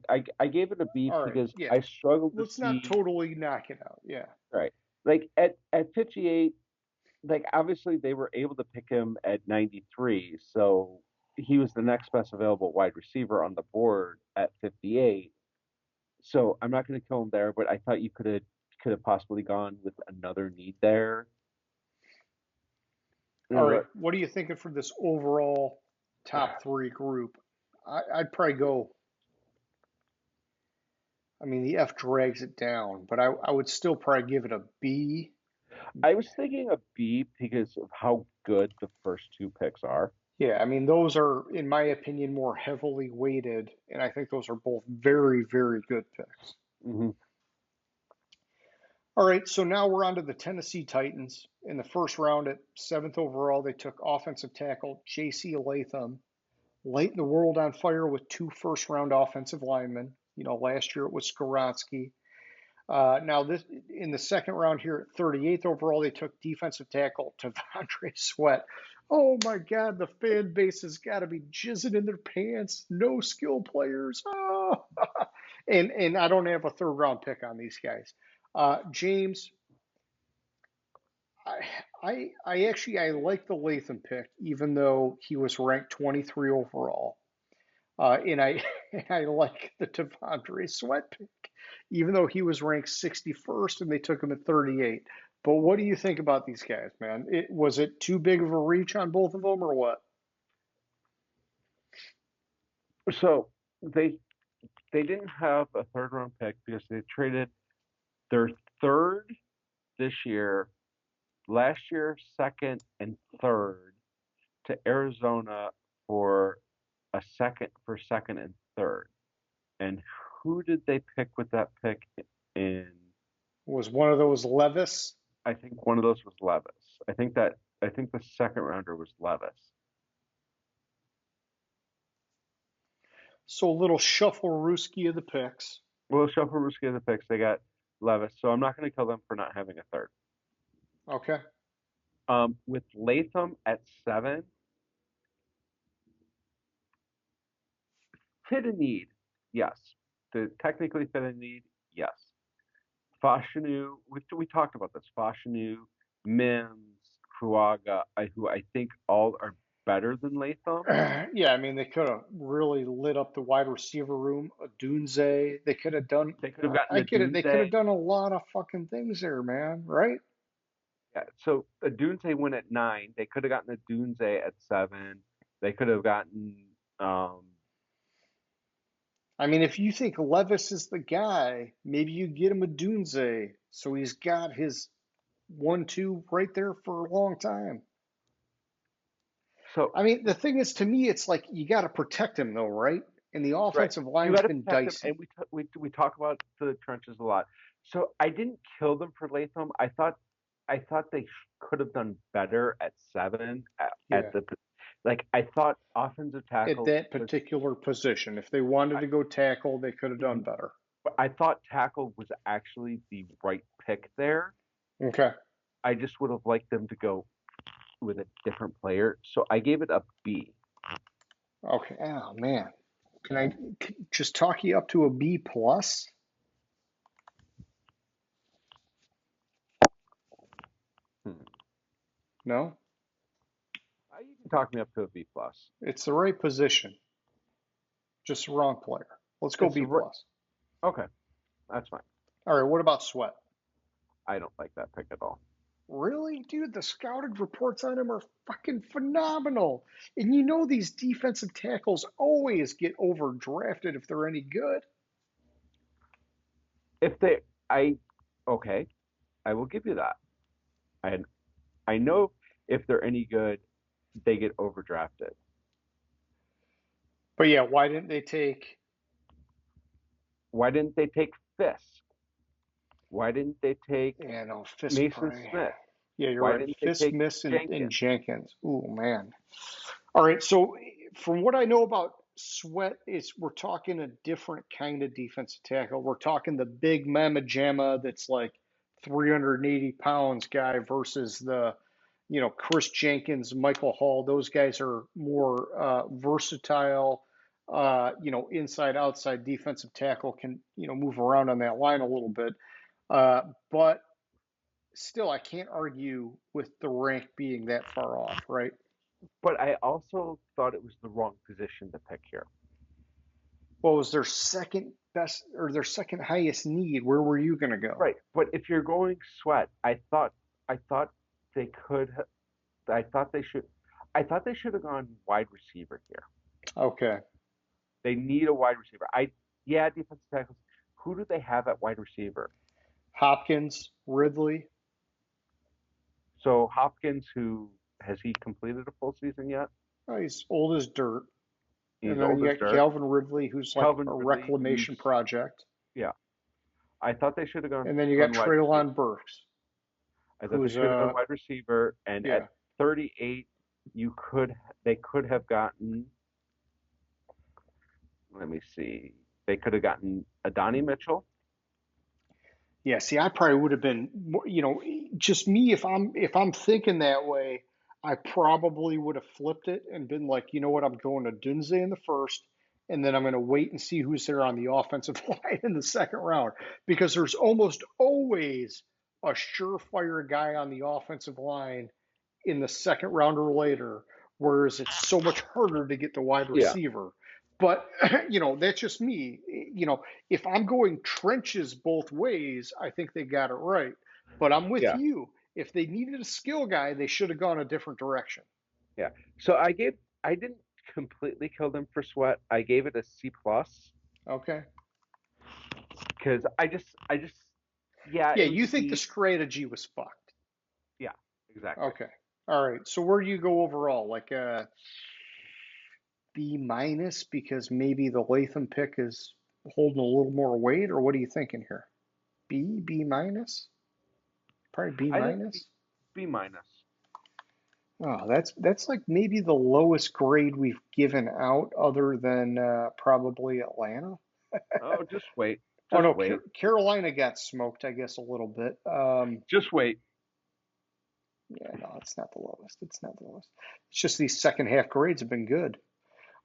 gave it a B All right, because yeah. I struggled to Let's not see, totally knock it out. Yeah. right. Like at 58, like obviously they were able to pick him at 93, so he was the next best available wide receiver on the board at 58. So I'm not going to kill him there, but I thought you could have possibly gone with another need there. All right, But what are you thinking for this overall top three group? I'd probably go. I mean, the F drags it down, but I would still probably give it a B. I was thinking a B because of how good the first two picks are. Yeah, I mean, those are, in my opinion, more heavily weighted, and I think those are both very, very good picks. Hmm. All right, so now we're on to the Tennessee Titans. In the first round at seventh overall, they took offensive tackle J.C. Latham, lighting the world on fire with two first round offensive linemen. You know, last year it was Skoronski. Now, this in the second round here at 38th overall, they took defensive tackle Tavondre Sweat. Oh my God, the fan base has got to be jizzing in their pants. No skill players. Oh. and I don't have a third round pick on these guys. James, I actually I like the Latham pick, even though he was ranked 23 overall. And I and I like the Devondre Sweat pick, even though he was ranked 61st and they took him at 38. But what do you think about these guys, man? Was it too big of a reach on both of them, or what? So they didn't have a third round pick because they traded their third this year, last year second and third to Arizona for second and third. And who did they pick with that pick in? Was one of those Levis? I think one of those was Levis. I think the second rounder was Levis. So a little shuffle Rooski of the picks. Well, Shuffle of the picks, they got Levis, so I'm not going to kill them for not having a third. Okay. With Latham at 7, fit a need, yes. To technically fit a need, yes. Fashanu, we talked about this. Fashanu, Mims, Kruaga, who I think all are better than Latham. Yeah, I mean they could have really lit up the wide receiver room. A Dunze, they could have done. They could have gotten I a get it. They could have Dunze. done a lot of fucking things there, man. Right? Yeah, so a Dunze went at 9. They could have gotten a Dunze at 7. They could have gotten I mean, if you think Levis is the guy, maybe you get him a Dunze, so he's got his 1-2 right there for a long time. so I mean, the thing is, to me, it's like you got to protect him, though, right? And the right. offensive You line's got to been protect them, and dicey. we talk about the trenches a lot. So I didn't kill them for Latham. I thought they could have done better at 7 at Yeah, the like. I thought offensive at tackle that was. particular position. If they wanted I, to go tackle, they could have done mhm. better. I thought tackle was actually the right pick there. Okay. I just would have liked them to go with a different player. So I gave it a B. Okay. Oh, man. Can I just talk you up to a B plus? Hmm. No? You can talk me up to a B plus. It's the right position, just the wrong player. Let's go It's B plus. okay. That's fine. All right. What about Sweat? I don't like that pick at all. Really? Dude, the scouted reports on him are fucking phenomenal. And you know these defensive tackles always get overdrafted if they're any good. If they, I, okay, I will give you that. I I know if they're any good, they get overdrafted. But yeah, why didn't they take, Why didn't they take Fisk? Why didn't they take yeah, no, Fisk Mason probably. Smith? Yeah, you're Why right. didn't they Fisk, take Miss, and Jenkins? Jenkins. Ooh, man. All right, so from what I know about Sweat, is we're talking a different kind of defensive tackle. We're talking the big mamma jamma that's like 380 pounds guy versus the, Chris Jenkins, Michael Hall. Those guys are more versatile, inside outside defensive tackle can, move around on that line a little bit. But still, I can't argue with the rank being that far off, right? But I also thought it was the wrong position to pick here. What was their second best or their second highest need? Where were you going to go? Right, but if you're going Sweat, I thought they could. I thought they should. I thought they should have gone wide receiver here. Okay. They need a wide receiver. Yeah, defensive tackles. Who do they have at wide receiver? Hopkins, Ridley. So Hopkins, who has he completed a full season yet? Oh, he's old as dirt. He's And then old you as got dirt. Calvin Ridley, who's like Calvin a Ridley, reclamation project. yeah. I thought they should have And then you got gone wide receiver. Traylon Burks, I thought they who's should have gone wide receiver, and yeah. at 38, they could have gotten. Let me see. They could have gotten Adonai Mitchell. Yeah, see, I probably would have been, just me if I'm thinking that way, I probably would have flipped it and been like, you know what, I'm going to Dunze in the first, and then I'm going to wait and see who's there on the offensive line in the second round because there's almost always a surefire guy on the offensive line in the second round or later, whereas it's so much harder to get the wide Yeah. receiver. But that's just me. If I'm going trenches both ways, I think they got it right. But I'm with Yeah. you. If they needed a skill guy, they should have gone a different direction. Yeah. So I didn't completely kill them for Sweat. I gave it a C plus Okay. because yeah, Yeah, it was you think the C. strategy was fucked. Yeah, exactly. Okay. All right. So where do you go overall? Like B minus because maybe the Latham pick is holding a little more weight, or what are you thinking here? B minus? Probably B I think minus. B minus. Oh, that's like maybe the lowest grade we've given out, other than probably Atlanta. Oh, just wait. Oh Just no, wait. Carolina got smoked, I guess, a little bit. Just wait. Yeah, no, it's not the lowest. It's not the lowest. It's just these second half grades have been good.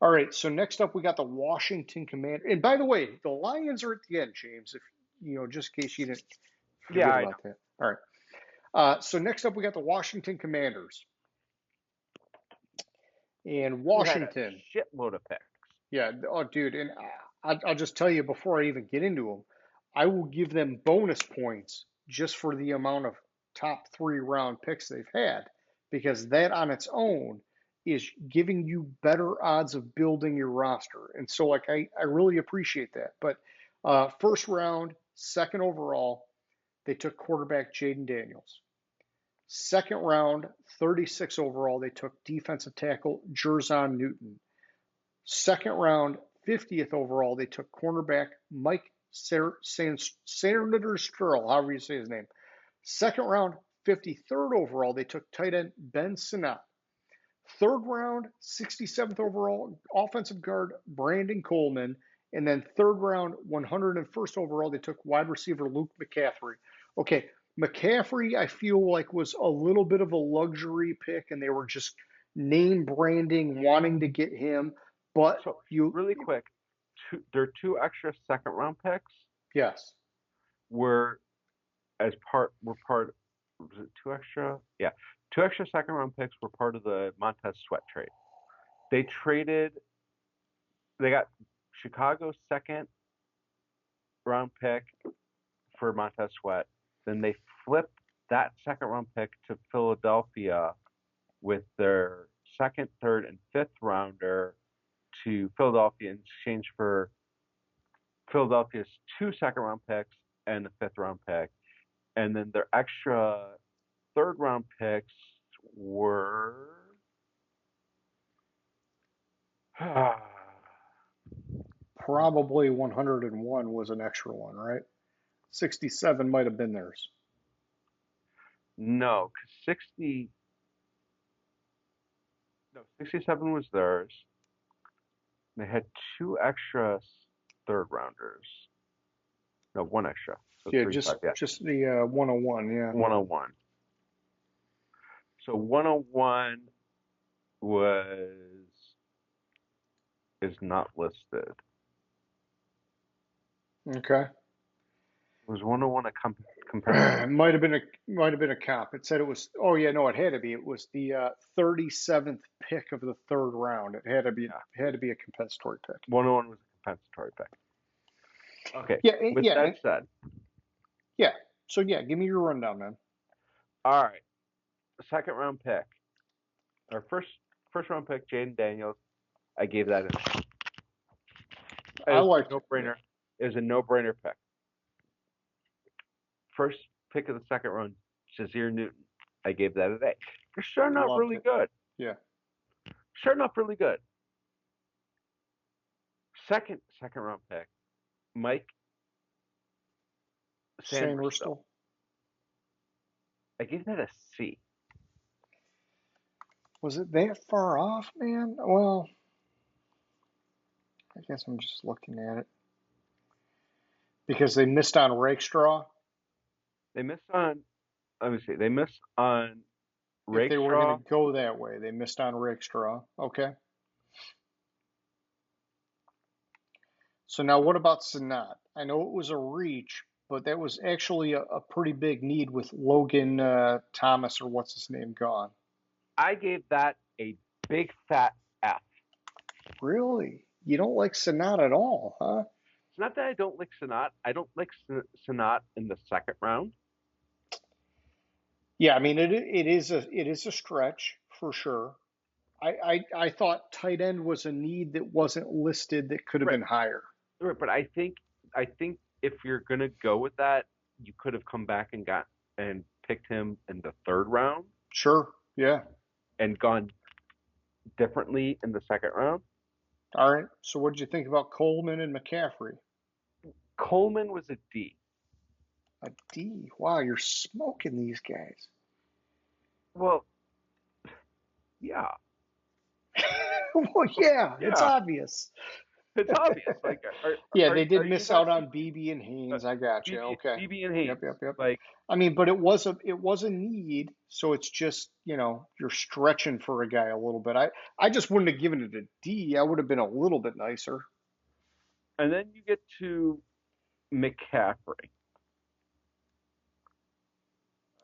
All right, so next up we got the Washington Commander. And by the way, the Lions are at the end, James. If just in case you didn't Yeah, forget I about know. that. All right. So next up we got the Washington Commanders. And Who had a Washington, shitload of picks. yeah, oh dude, and I'll just tell you before I even get into them, I will give them bonus points just for the amount of top 3 round picks they've had, because that on its own is giving you better odds of building your roster. And so, like, I really appreciate that. But first round, second overall, they took quarterback Jaden Daniels. Second round, 36 overall, they took defensive tackle Jerzon Newton. Second round, 50th overall, they took cornerback Mike Sanders-Stroll, however you say his name. Second round, 53rd overall, they took tight end Ben Sinnott. Third round, 67th overall, offensive guard Brandon Coleman. And then third round, 101st overall, they took wide receiver Luke McCaffrey. Okay, McCaffrey, I feel like was a little bit of a luxury pick, and they were just name branding, wanting to get him. But So really quick, their 2 extra second round picks yes, were part. Was it 2 extra? Yeah, 2 extra second round picks were part of the Montez Sweat trade. They got Chicago's second round pick for Montez Sweat. Then they flipped that second round pick to Philadelphia with their second, third, and fifth rounder to Philadelphia in exchange for Philadelphia's 2 second round picks and the fifth round pick. And then their extra third round picks were Probably 101 was an extra one, right? 67 might have been theirs. no, 67 was theirs. They had 2 extra third rounders. No, 1 extra. So Yeah, 35, yeah. just the 101, yeah. 101. So 101 is not listed. Okay. Was 101 a competitor? Might have been a comp. It said it was. Oh yeah, no, it had to be. It was the 37th pick of the third round. It had to be. Yeah. It had to be a compensatory pick. 101 was a compensatory pick. Okay. Yeah, With that said, yeah. So yeah, give me your rundown, man. all right. Second round pick. Our first round pick, Jaden Daniels. I gave that an A. I like no-brainer. It was a no-brainer pick. First pick of the second round, Shazier Newton. I gave that an A. You're starting off really good. Yeah. Starting off really good. Second round pick, Mike Sandristel. I gave that a C. Was it that far off, man? Well, I guess I'm just looking at it because they missed on Rakestraw. They missed on. Let me see. They missed on Rakestraw. If they were going to go that way, they missed on Rakestraw. Okay. So now what about Sanat? I know it was a reach, but that was actually a pretty big need with Logan Thomas, or what's his name, gone. I gave that a big fat F. Really? You don't like Sanat at all, huh? It's not that I don't like Sanat. I don't like Sanat in the second round. Yeah, I mean it is a stretch for sure. I thought tight end was a need that wasn't listed that could have been higher. Right, but I think if you're gonna go with that, you could have come back and picked him in the third round. Sure. Yeah. And gone differently in the second round. All right. So what did you think about Coleman and McCaffrey? Coleman was a D. A D. Wow, you're smoking these guys. Well, yeah. Well, yeah, it's obvious. It's obvious. Like, they did miss out on BB and Haynes. I got you. Okay. BB and Haynes. Yep. Like, I mean, but it was a need, so it's just, you're stretching for a guy a little bit. I just wouldn't have given it a D. I would have been a little bit nicer. And then you get to McCaffrey.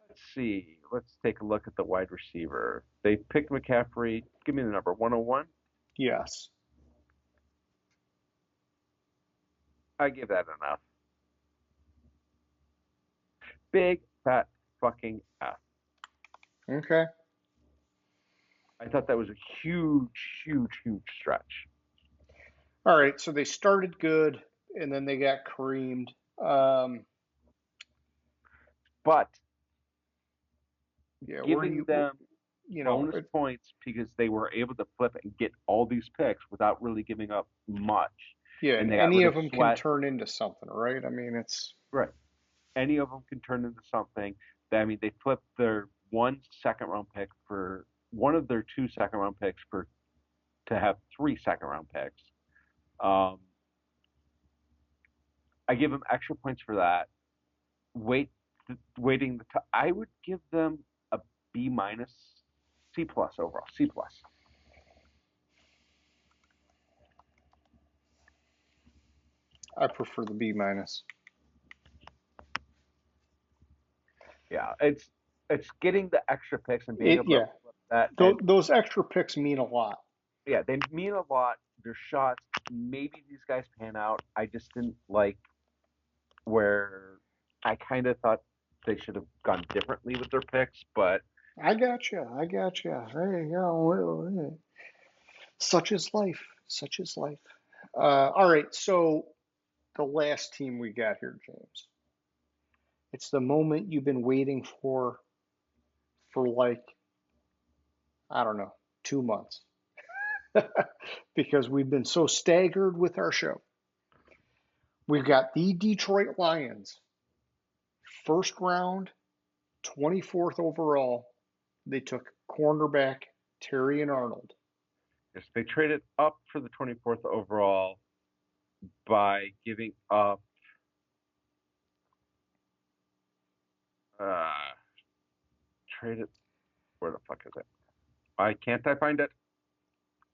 Let's see. Let's take a look at the wide receiver. They picked McCaffrey. Give me the number, 101? Yes. I give that an F. Big, fat, fucking F. Okay. I thought that was a huge stretch. All right, so they started good, and then they got creamed. But yeah, giving them bonus points because they were able to flip and get all these picks without really giving up much. Yeah, and any of them can turn into something, right? I mean, it's right. Any of them can turn into something. I mean, they flipped their 1 second round pick for one of their 2 second round picks to have 3 second round picks. I give them extra points for that. Waiting I would give them a B minus, C plus overall, C plus. I prefer the B minus. Yeah, it's getting the extra picks and being able to flip that. Those extra picks mean a lot. Yeah, they mean a lot. They're shots. Maybe these guys pan out. I just didn't like where I kind of thought they should have gone differently with their picks, but I got you. Hey, such is life. Such is life. All right. So the last team we got here, James. It's the moment you've been waiting for like, I don't know, 2 months because we've been so staggered with our show. We've got the Detroit Lions, first round, 24th overall. They took cornerback Terry and Arnold. yes, they traded up for the 24th overall by giving up traded where the fuck is it? I find it?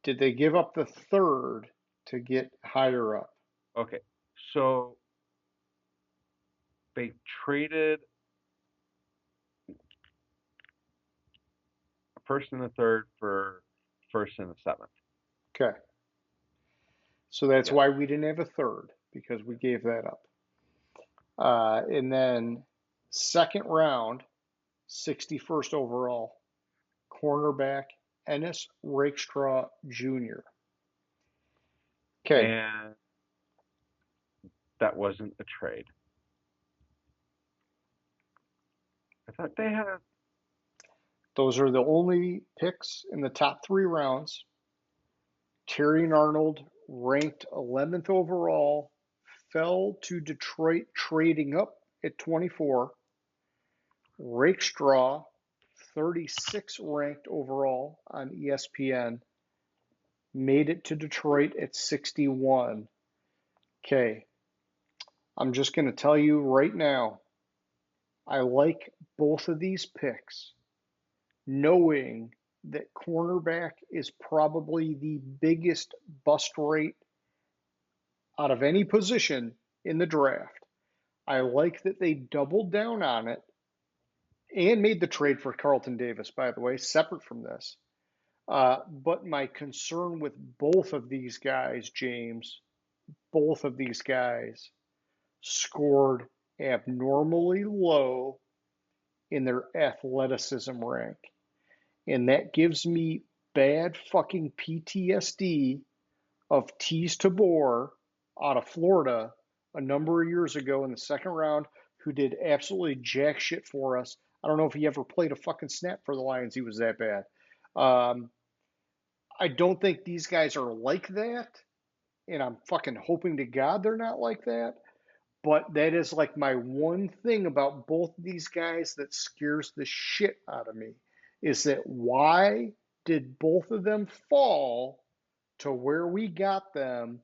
Did they give up the third to get higher up? Okay. So they traded a first and a third for first and a seventh. Okay. So that's Yes. why we didn't have a third because we gave that up. And then second round, 61st overall, cornerback Ennis Rakestraw Jr. Okay. And that wasn't a trade. I thought they had Those are the only picks in the top three rounds. Terry and Arnold ranked 11th overall, fell to Detroit trading up at 24. Rakestraw, 36 ranked overall on ESPN, made it to Detroit at 61. Okay, I'm just going to tell you right now, I like both of these picks, knowing that cornerback is probably the biggest bust rate out of any position in the draft. I like that they doubled down on it and made the trade for Carlton Davis, by the way, separate from this. But my concern with both of these guys, James, both of these guys scored abnormally low in their athleticism rank. And that gives me bad fucking PTSD of Tease Tabor out of Florida a number of years ago in the second round, who did absolutely jack shit for us. I don't know if he ever played a fucking snap for the Lions. He was that bad. I don't think these guys are like that, and I'm fucking hoping to God they're not like that. But that is like my one thing about both of these guys that scares the shit out of me is that why did both of them fall to where we got them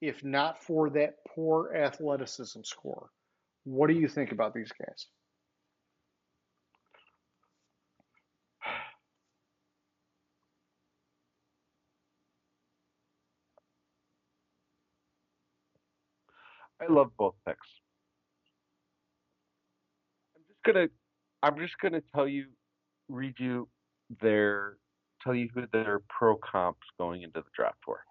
if not for that poor athleticism score? What do you think about these guys? I love both picks. I'm just gonna tell you, read you their tell you who their pro comps going into the draft were.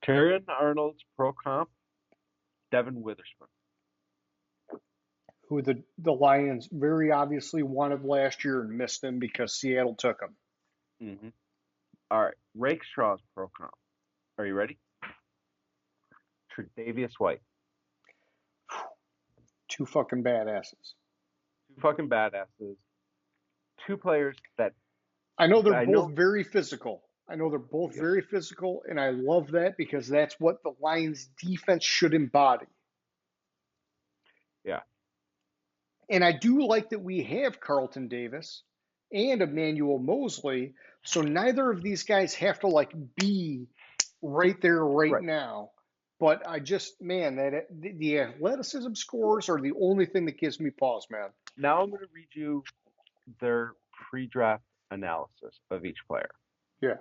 Terran Arnold's pro comp, Devin Witherspoon. Who the Lions very obviously wanted last year and missed him because Seattle took him. Mm-hmm. All right, Rakestraw's pro comp. Are you ready? Tre'Davious White. Two fucking badasses. Two fucking badasses. Two players that I know they're I both know. very physical. I know they're both Yes. very physical, and I love that because that's what the Lions defense should embody. Yeah. And I do like that we have Carlton Davis and Emmanuel Mosley, so neither of these guys have to like be right there right Right. now. But I just, man, that the athleticism scores are the only thing that gives me pause, man. Now I'm going to read you their pre-draft analysis of each player. Yeah.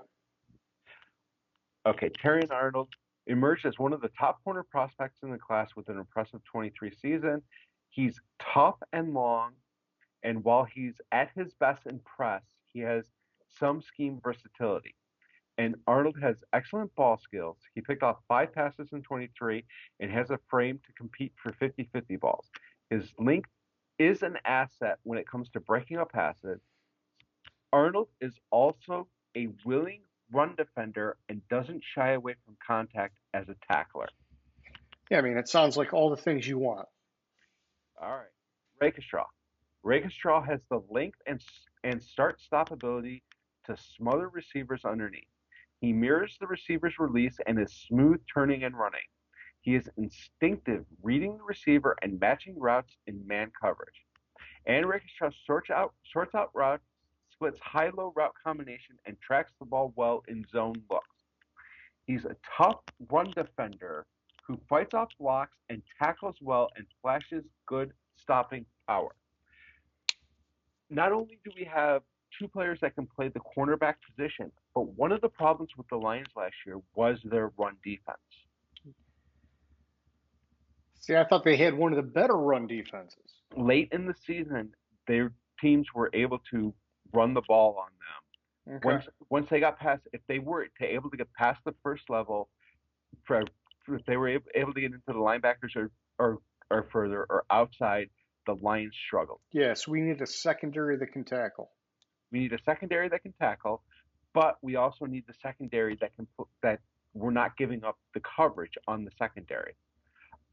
Okay, Terrion Arnold emerged as one of the top corner prospects in the class with an impressive 23 season. He's tough and long, and while he's at his best in press, he has some scheme versatility. And Arnold has excellent ball skills. He picked off 5 passes in 23 and has a frame to compete for 50-50 balls. His length is an asset when it comes to breaking up passes. Arnold is also a willing run defender and doesn't shy away from contact as a tackler. Yeah, I mean, it sounds like all the things you want. All right. Rakestraw. Rakestraw has the length and start-stop ability to smother receivers underneath. He mirrors the receiver's release and is smooth turning and running. He is instinctive, reading the receiver and matching routes in man coverage. And Rakestraw sorts out routes, splits high-low route combination, and tracks the ball well in zone looks. He's a tough run defender who fights off blocks and tackles well and flashes good stopping power. Not only do we have two players that can play the cornerback position, but one of the problems with the Lions last year was their run defense. See, I thought they had one of the better run defenses. Late in the season, their teams were able to run the ball on them. Okay. Once they got past, if they were able to get past the first level, if they were able to get into the linebackers or further or outside, the Lions struggled. Yes, we need a secondary that can tackle. We need a secondary that can tackle, but we also need the secondary that we're not giving up the coverage on the secondary.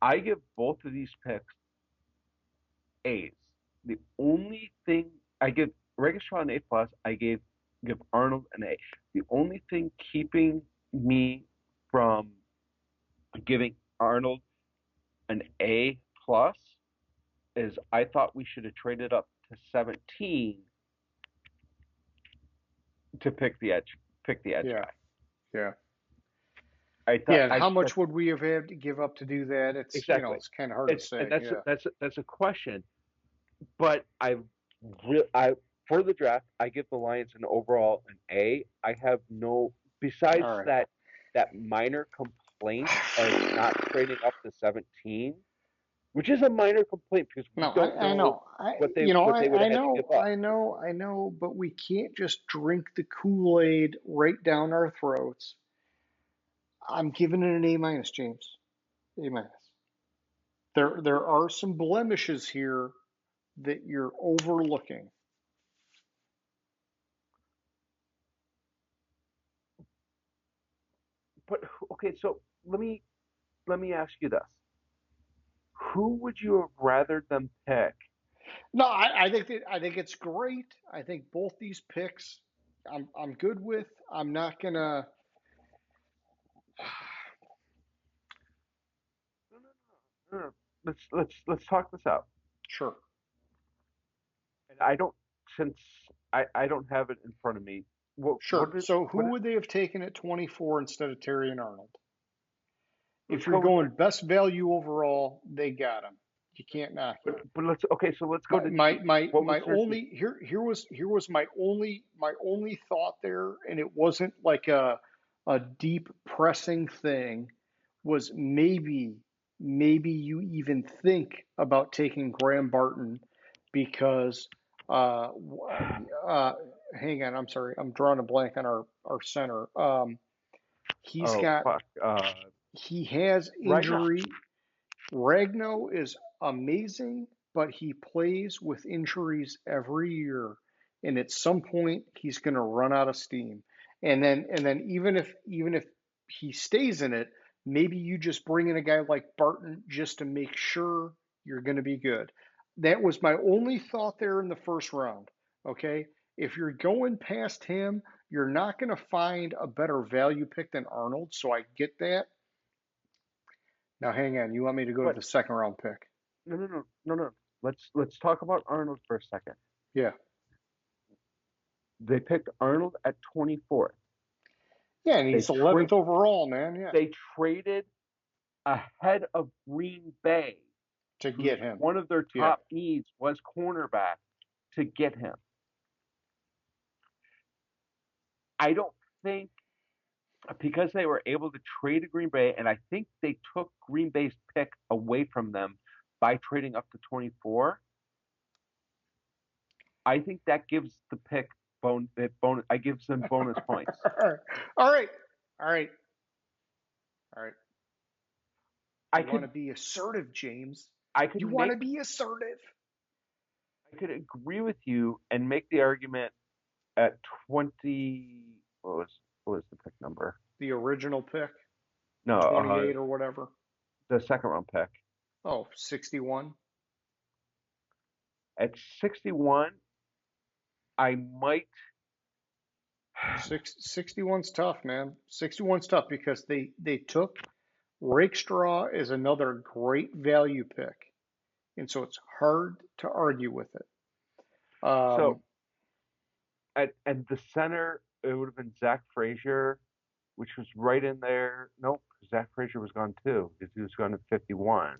I give both of these picks A's. The only thing I give Regishaw an A plus, I give Arnold an A. The only thing keeping me from giving Arnold an A plus is I thought we should have traded up to 17 to pick the edge Yeah. guy. Yeah. And how much would we have had to give up to do that? It's exactly. It's kind of hard to say. That's a question. But for the draft, I give the Lions an overall an A. I have no besides that minor complaint of not trading up to 17, which is a minor complaint because we don't know what they would have to give up. I know, but we can't just drink the Kool-Aid right down our throats. I'm giving it an A minus, James. A minus. There are some blemishes here that you're overlooking. But okay, so let me ask you this: who would you have rather them pick? No, I think it's great. I think both these picks, I'm good with. I'm not gonna. No. Let's talk this out. Sure. And I don't have it in front of me. Sure. So who would they have taken at 24 instead of Terry and Arnold? If you're go going best value overall, they got him. You can't knock it. But let's go to my only here was my only thought there, and it wasn't like a deep pressing thing. Was maybe you even think about taking Graham Barton because hang on, I'm sorry, I'm drawing a blank on our center. He has injury. Ragno is amazing, but he plays with injuries every year, and at some point he's going to run out of steam. And then even if he stays in it, maybe you just bring in a guy like Barton just to make sure you're going to be good. That was my only thought there in the first round. Okay, if you're going past him, you're not going to find a better value pick than Arnold. So I get that. Now, hang on. You want me to go to the second round pick? No. Let's talk about Arnold for a second. Yeah. They picked Arnold at 24th. Yeah, and he's 11th overall, man. Yeah. They traded ahead of Green Bay to get him. One of their top needs was cornerback to get him. I don't think because they were able to trade to Green Bay, and I think they took Green Bay's pick away from them by trading up to 24. I think that gives the pick bonus. I gives them bonus points. All right. I want to be assertive, James. I could You want make to be assertive. I could agree with you and make the argument at 20. What was the pick number? The original pick, No, 28 or whatever. the second round pick. Oh, 61. At 61, I might. 61's tough, man. 61's tough because they took Rakestraw is another great value pick, and so it's hard to argue with it. So at the center, it would have been Zach Frazier, which was right in there. Nope, Zach Frazier was gone too because he was gone at 51.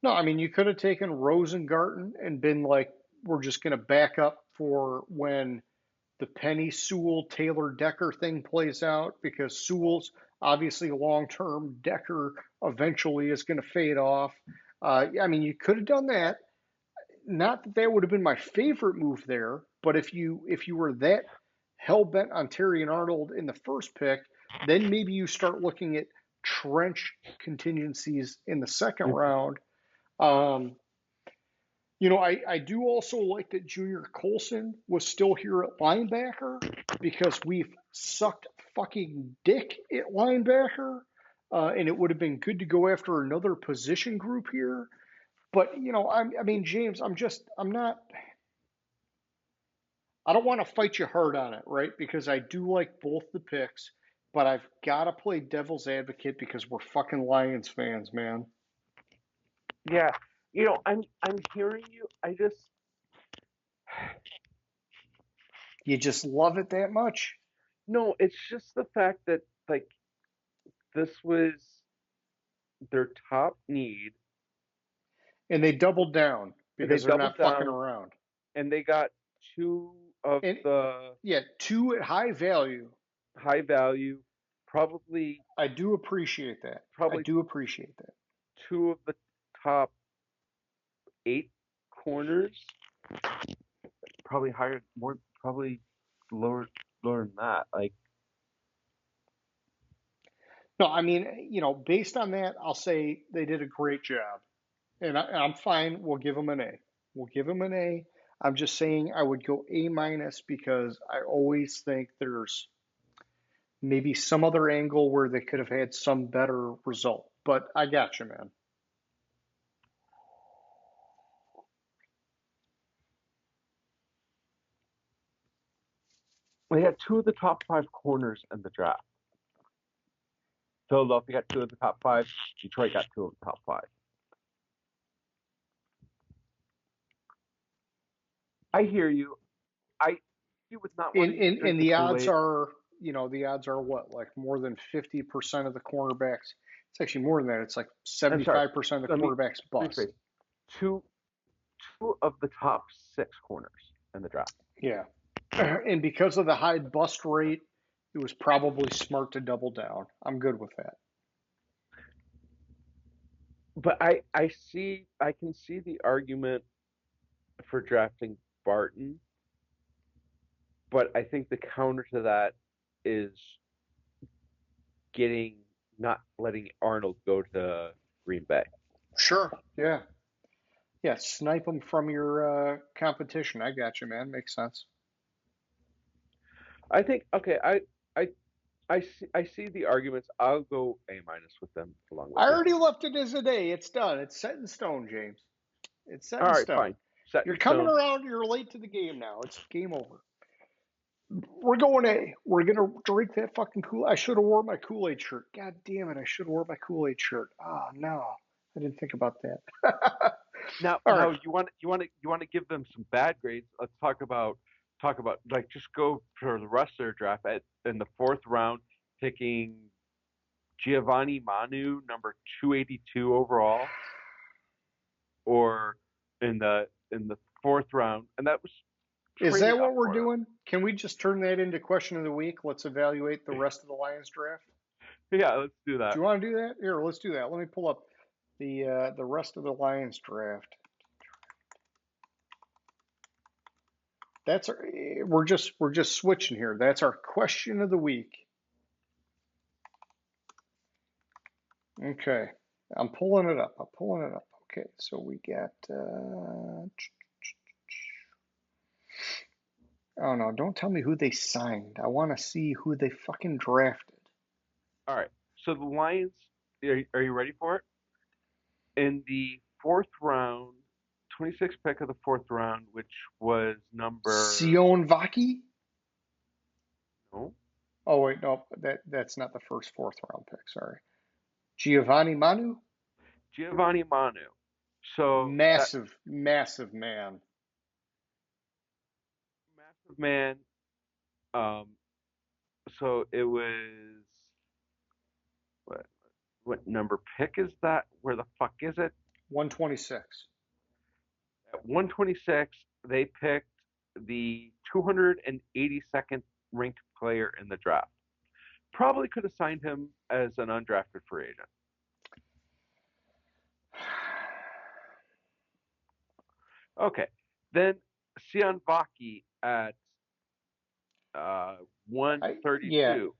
No, I mean you could have taken Rosengarten and been like, we're just going to back up for when the Penny Sewell Taylor Decker thing plays out because Sewell's obviously long term. Decker eventually is going to fade off. I mean, you could have done that. Not that that would have been my favorite move there, but if you were that hell bent on Terry and Arnold in the first pick, then maybe you start looking at trench contingencies in the second round. Um, I do also like that Junior Colson was still here at linebacker because we've sucked fucking dick at linebacker, and it would have been good to go after another position group here. But I mean, James, I don't want to fight you hard on it, right? Because I do like both the picks, but I've got to play devil's advocate because we're fucking Lions fans, man. Yeah, I'm hearing you. You just love it that much. No, it's just the fact that like this was their top need, And they doubled down and they because they're doubled not fucking down, around. and they got two of And the yeah, two at high value. high value, probably I do appreciate that. I probably do appreciate that. two of the top 8 corners, probably higher, more, probably lower than that. Like, No, I mean, based on that, I'll say they did a great job. And I'm fine. We'll give them an A. We'll give them an A. I'm just saying I would go A minus because I always think there's maybe some other angle where they could have had some better result. But I got you, man. they had two of the top 5 corners in the draft. Philadelphia got two of the top 5. Detroit got two of the top 5. I hear you. You would not want to drink And the the odds Kool-Aid. are, the odds are what, like more than 50% of the cornerbacks. It's actually more than that. It's like 75% of the quarterbacks bust. Two of the top 6 corners in the draft. Yeah. And because of the high bust rate, it was probably smart to double down. I'm good with that. But I can see the argument for drafting Barton, but I think the counter to that is not letting Arnold go to Green Bay. Sure. Yeah. Yeah. Snipe them from your competition. I got you, man. Makes sense. I think okay. I see the arguments. I'll go A minus with them along with I you. already left it as an A. It's done. It's set in stone, James. It's set All in right, stone. fine. Set You're in coming stone. around. You're late to the game now. It's game over. We're going A. We're gonna drink that fucking Kool-Aid. I should have wore my Kool-Aid shirt. God damn it! I should have wore my Kool-Aid shirt. Oh no, I didn't think about that. Now, All now right. you want to give them some bad grades. Let's talk about like just go for the rest of their draft in the 4th round, picking Giovanni Manu, number 282 overall, or in the 4th round, and that was Is that trading what up we're for them. doing? Can we just turn that into question of the week? Let's evaluate the rest of the Lions draft. Yeah, let's do that. Do you want to do that? Here, let's do that. Let me pull up the rest of the Lions draft. We're just switching here. That's our question of the week. Okay, I'm pulling it up. Okay, so we got. Oh no! Don't tell me who they signed. I want to see who they fucking drafted. All right. So the Lions, are you ready for it? In the fourth round, 26th pick of the fourth round, which was number, Sion Vaki? no, Oh wait, no, that's not the first fourth round pick. Sorry, Giovanni Manu, Giovanni Manu. So that massive, massive man. massive man. Um, so it was what what number pick is that? Where the fuck is it? 126. At 126, they picked the 282nd ranked player in the draft. Probably could have signed him as an undrafted free agent. Okay. Then Sian Vaki at Yeah, 132.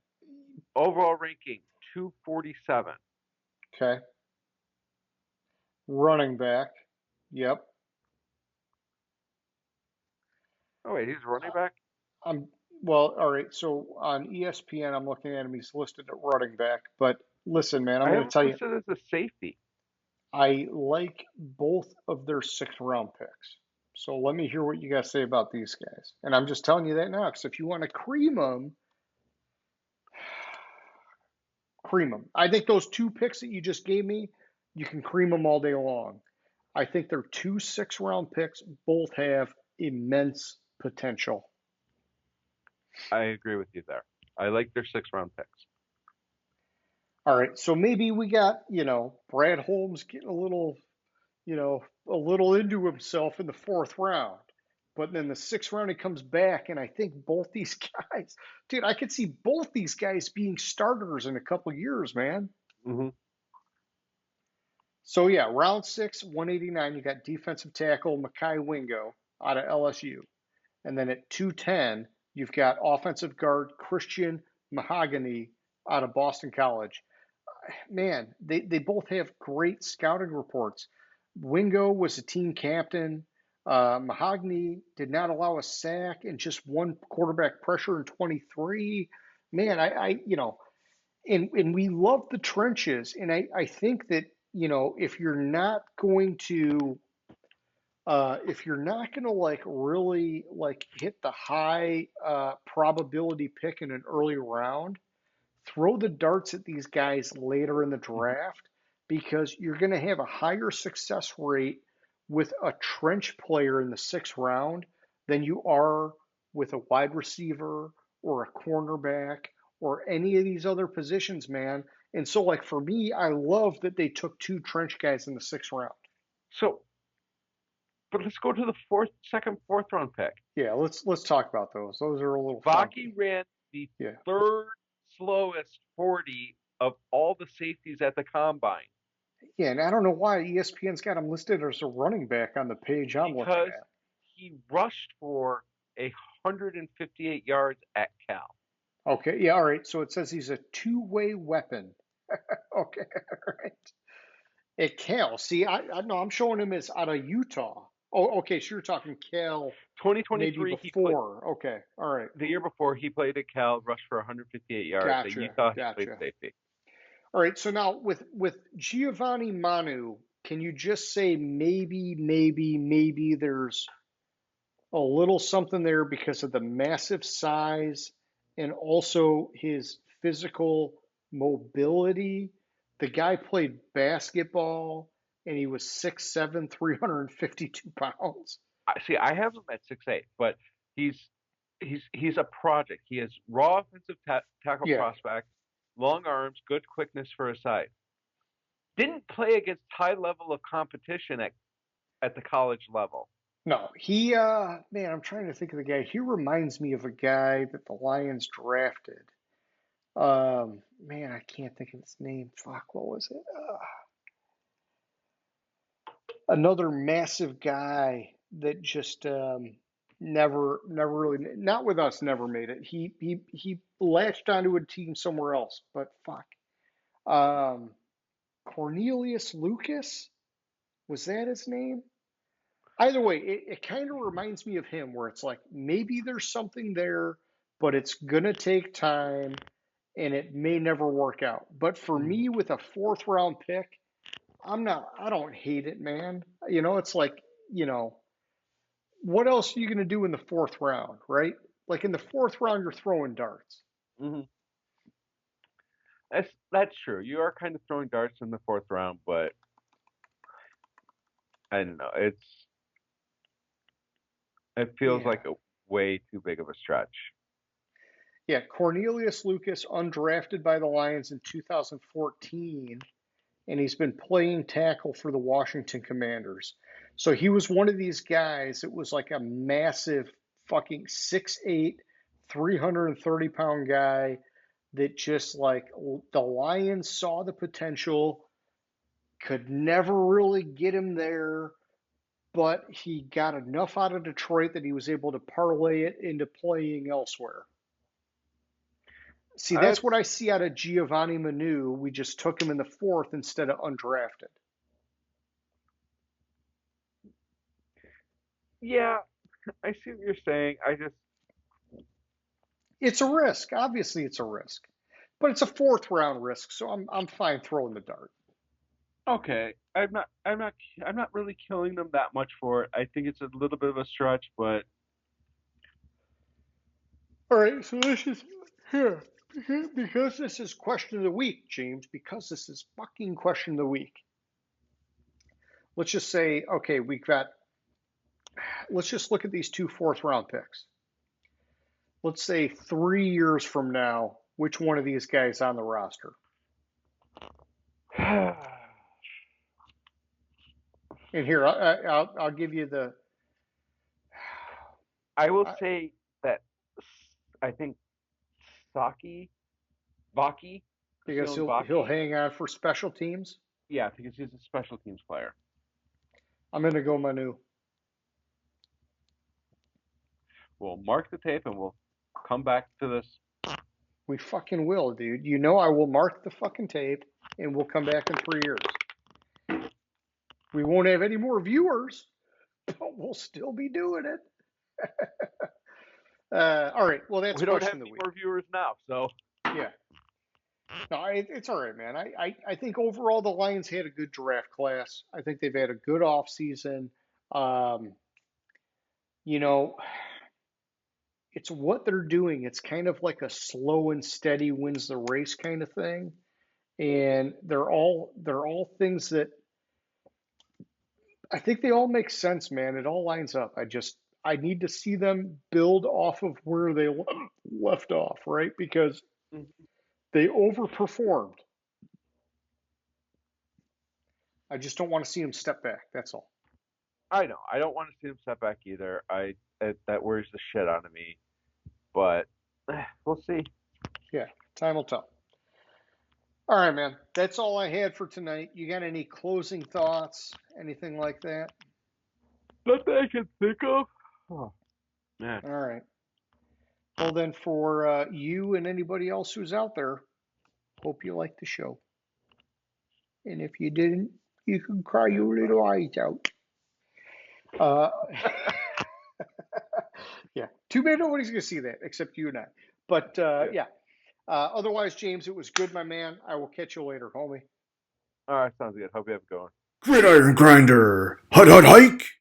Overall ranking 247. okay. Running back. Yep. Oh, wait, he's a running back? I'm well, all right. So on ESPN, I'm looking at him. He's listed at running back. But listen, man, I'm I going have to him tell you, listed as a safety. I like both of their sixth round picks. So let me hear what you guys say about these guys. And I'm just telling you that now, because if you want to cream them, cream them. I think those two picks that you just gave me, you can cream them all day long. I think they're two six-round picks. Both have immense potential. I agree with you there. I like their 6th round picks. All right, so maybe we got, Brad Holmes getting a little into himself in the fourth round. But then the sixth round, he comes back, and I think both these guys, dude, I could see both these guys being starters in a couple of years, man. Hmm. So yeah, round six, 189, you got defensive tackle Makai Wingo out of LSU. And then at 210, you've got offensive guard Christian Mahogany out of Boston College. Man, they both have great scouting reports. Wingo was a team captain. Mahogany did not allow a sack and just one quarterback pressure in 23. Man, and we love the trenches. And I think that, if you're not going to like really like hit the high probability pick in an early round, throw the darts at these guys later in the draft because you're going to have a higher success rate with a trench player in the sixth round than you are with a wide receiver or a cornerback or any of these other positions, man. And so, like for me, I love that they took two trench guys in the sixth round. So, but let's go to the second, fourth round pick. Yeah, let's talk about those. Those are a little Vaki funky. ran the Yeah. third slowest 40 of all the safeties at the combine Yeah, and I don't know why ESPN's got him listed as a running back on the page I'm looking because at. he rushed for 158 yards at Cal. Okay, yeah, all right. So it says he's a two-way weapon. Okay, all right. At Cal, see, I know I'm showing him as out of Utah. Oh, okay. So you're talking Cal maybe 2023, he played before. Okay, all right. the year before. He played at Cal, rushed for 158 yards. At Gotcha, Utah, he played gotcha. safety. All right. So now with Giovanni Manu, can you just say maybe there's a little something there because of the massive size and also his physical mobility. The guy played basketball and he was 6'7", 352 pounds. See, I have him at 6'8", but he's he's a project. He has raw offensive tackle Yeah. prospect, long arms, good quickness for his size. Didn't play against high level of competition at the college level. No, he man, I'm trying to think of the guy. He reminds me of a guy that the Lions drafted. Man, I can't think of his name. Fuck, what was it? Another massive guy that just never really, not with us, never made it. He latched onto a team somewhere else, but fuck. Um, Cornelius Lucas. Was that his name? Either way, it kind of reminds me of him, where it's like maybe there's something there, but it's gonna take time and it may never work out. But for Mhm. me, with a fourth round pick, I don't hate it, man. It's like, you know, what else are you gonna do in the fourth round, right? Like in the fourth round, you're throwing darts. Mhm. That's true. You are kind of throwing darts in the fourth round, but I don't know. It feels Yeah. like a way too big of a stretch. Yeah, Cornelius Lucas, undrafted by the Lions in 2014, and he's been playing tackle for the Washington Commanders. So he was one of these guys. It was like a massive fucking 6'8", 330-pound guy that just like the Lions saw the potential, could never really get him there, but he got enough out of Detroit that he was able to parlay it into playing elsewhere. See, that's what That's I see out of Giovanni Manu. We just took him in the fourth instead of undrafted. Yeah, I see what you're saying. I just It's a risk. Obviously, it's a risk, but it's a fourth round risk, so I'm fine throwing the dart. okay. I'm not really killing them that much for it. I think it's a little bit of a stretch, but All right, so this is here because this is question of the week, James. Because this is fucking question of the week. Let's just say, okay, we got. Let's just look at these two fourth round picks. Let's say 3 years from now, which one of these guys on the roster? And here, I'll give you the. I will I, say that I think Saki Vaki, because Christian he'll Vaki, hang on for special teams. yeah, because he's a special teams player. I'm gonna go Manu. We'll mark the tape and we'll come back to this. We fucking will, dude. I will mark the fucking tape, and we'll come back in 3 years. We won't have any more viewers, but we'll still be doing it. All right. Well, that's We don't have question of the any week. more viewers now, so Yeah. No, it's all right, man. I think overall the Lions had a good draft class. I think they've had a good offseason. Um, you know, it's what they're doing. It's kind of like a slow and steady wins the race kind of thing. And they're all things that I think they all make sense, man. It all lines up. I need to see them build off of where they left off, right? Because mhm. they overperformed. I just don't want to see them step back. That's all. I know. I don't want to see him step back either. That worries the shit out of me. But we'll see. Yeah, time will tell. All right, man. That's all I had for tonight. You got any closing thoughts? Anything like that? Nothing I can think of. Oh man. All right. Well, then, for you and anybody else who's out there, hope you liked the show. And if you didn't, you can cry your little eyes out. Uh, yeah. Too bad nobody's going to see that except you and I. But Yeah. yeah. Otherwise, James, it was good, my man. I will catch you later, homie. All right. Sounds good. Hope you have a good one. Gridiron Grinder. Hut hut hike.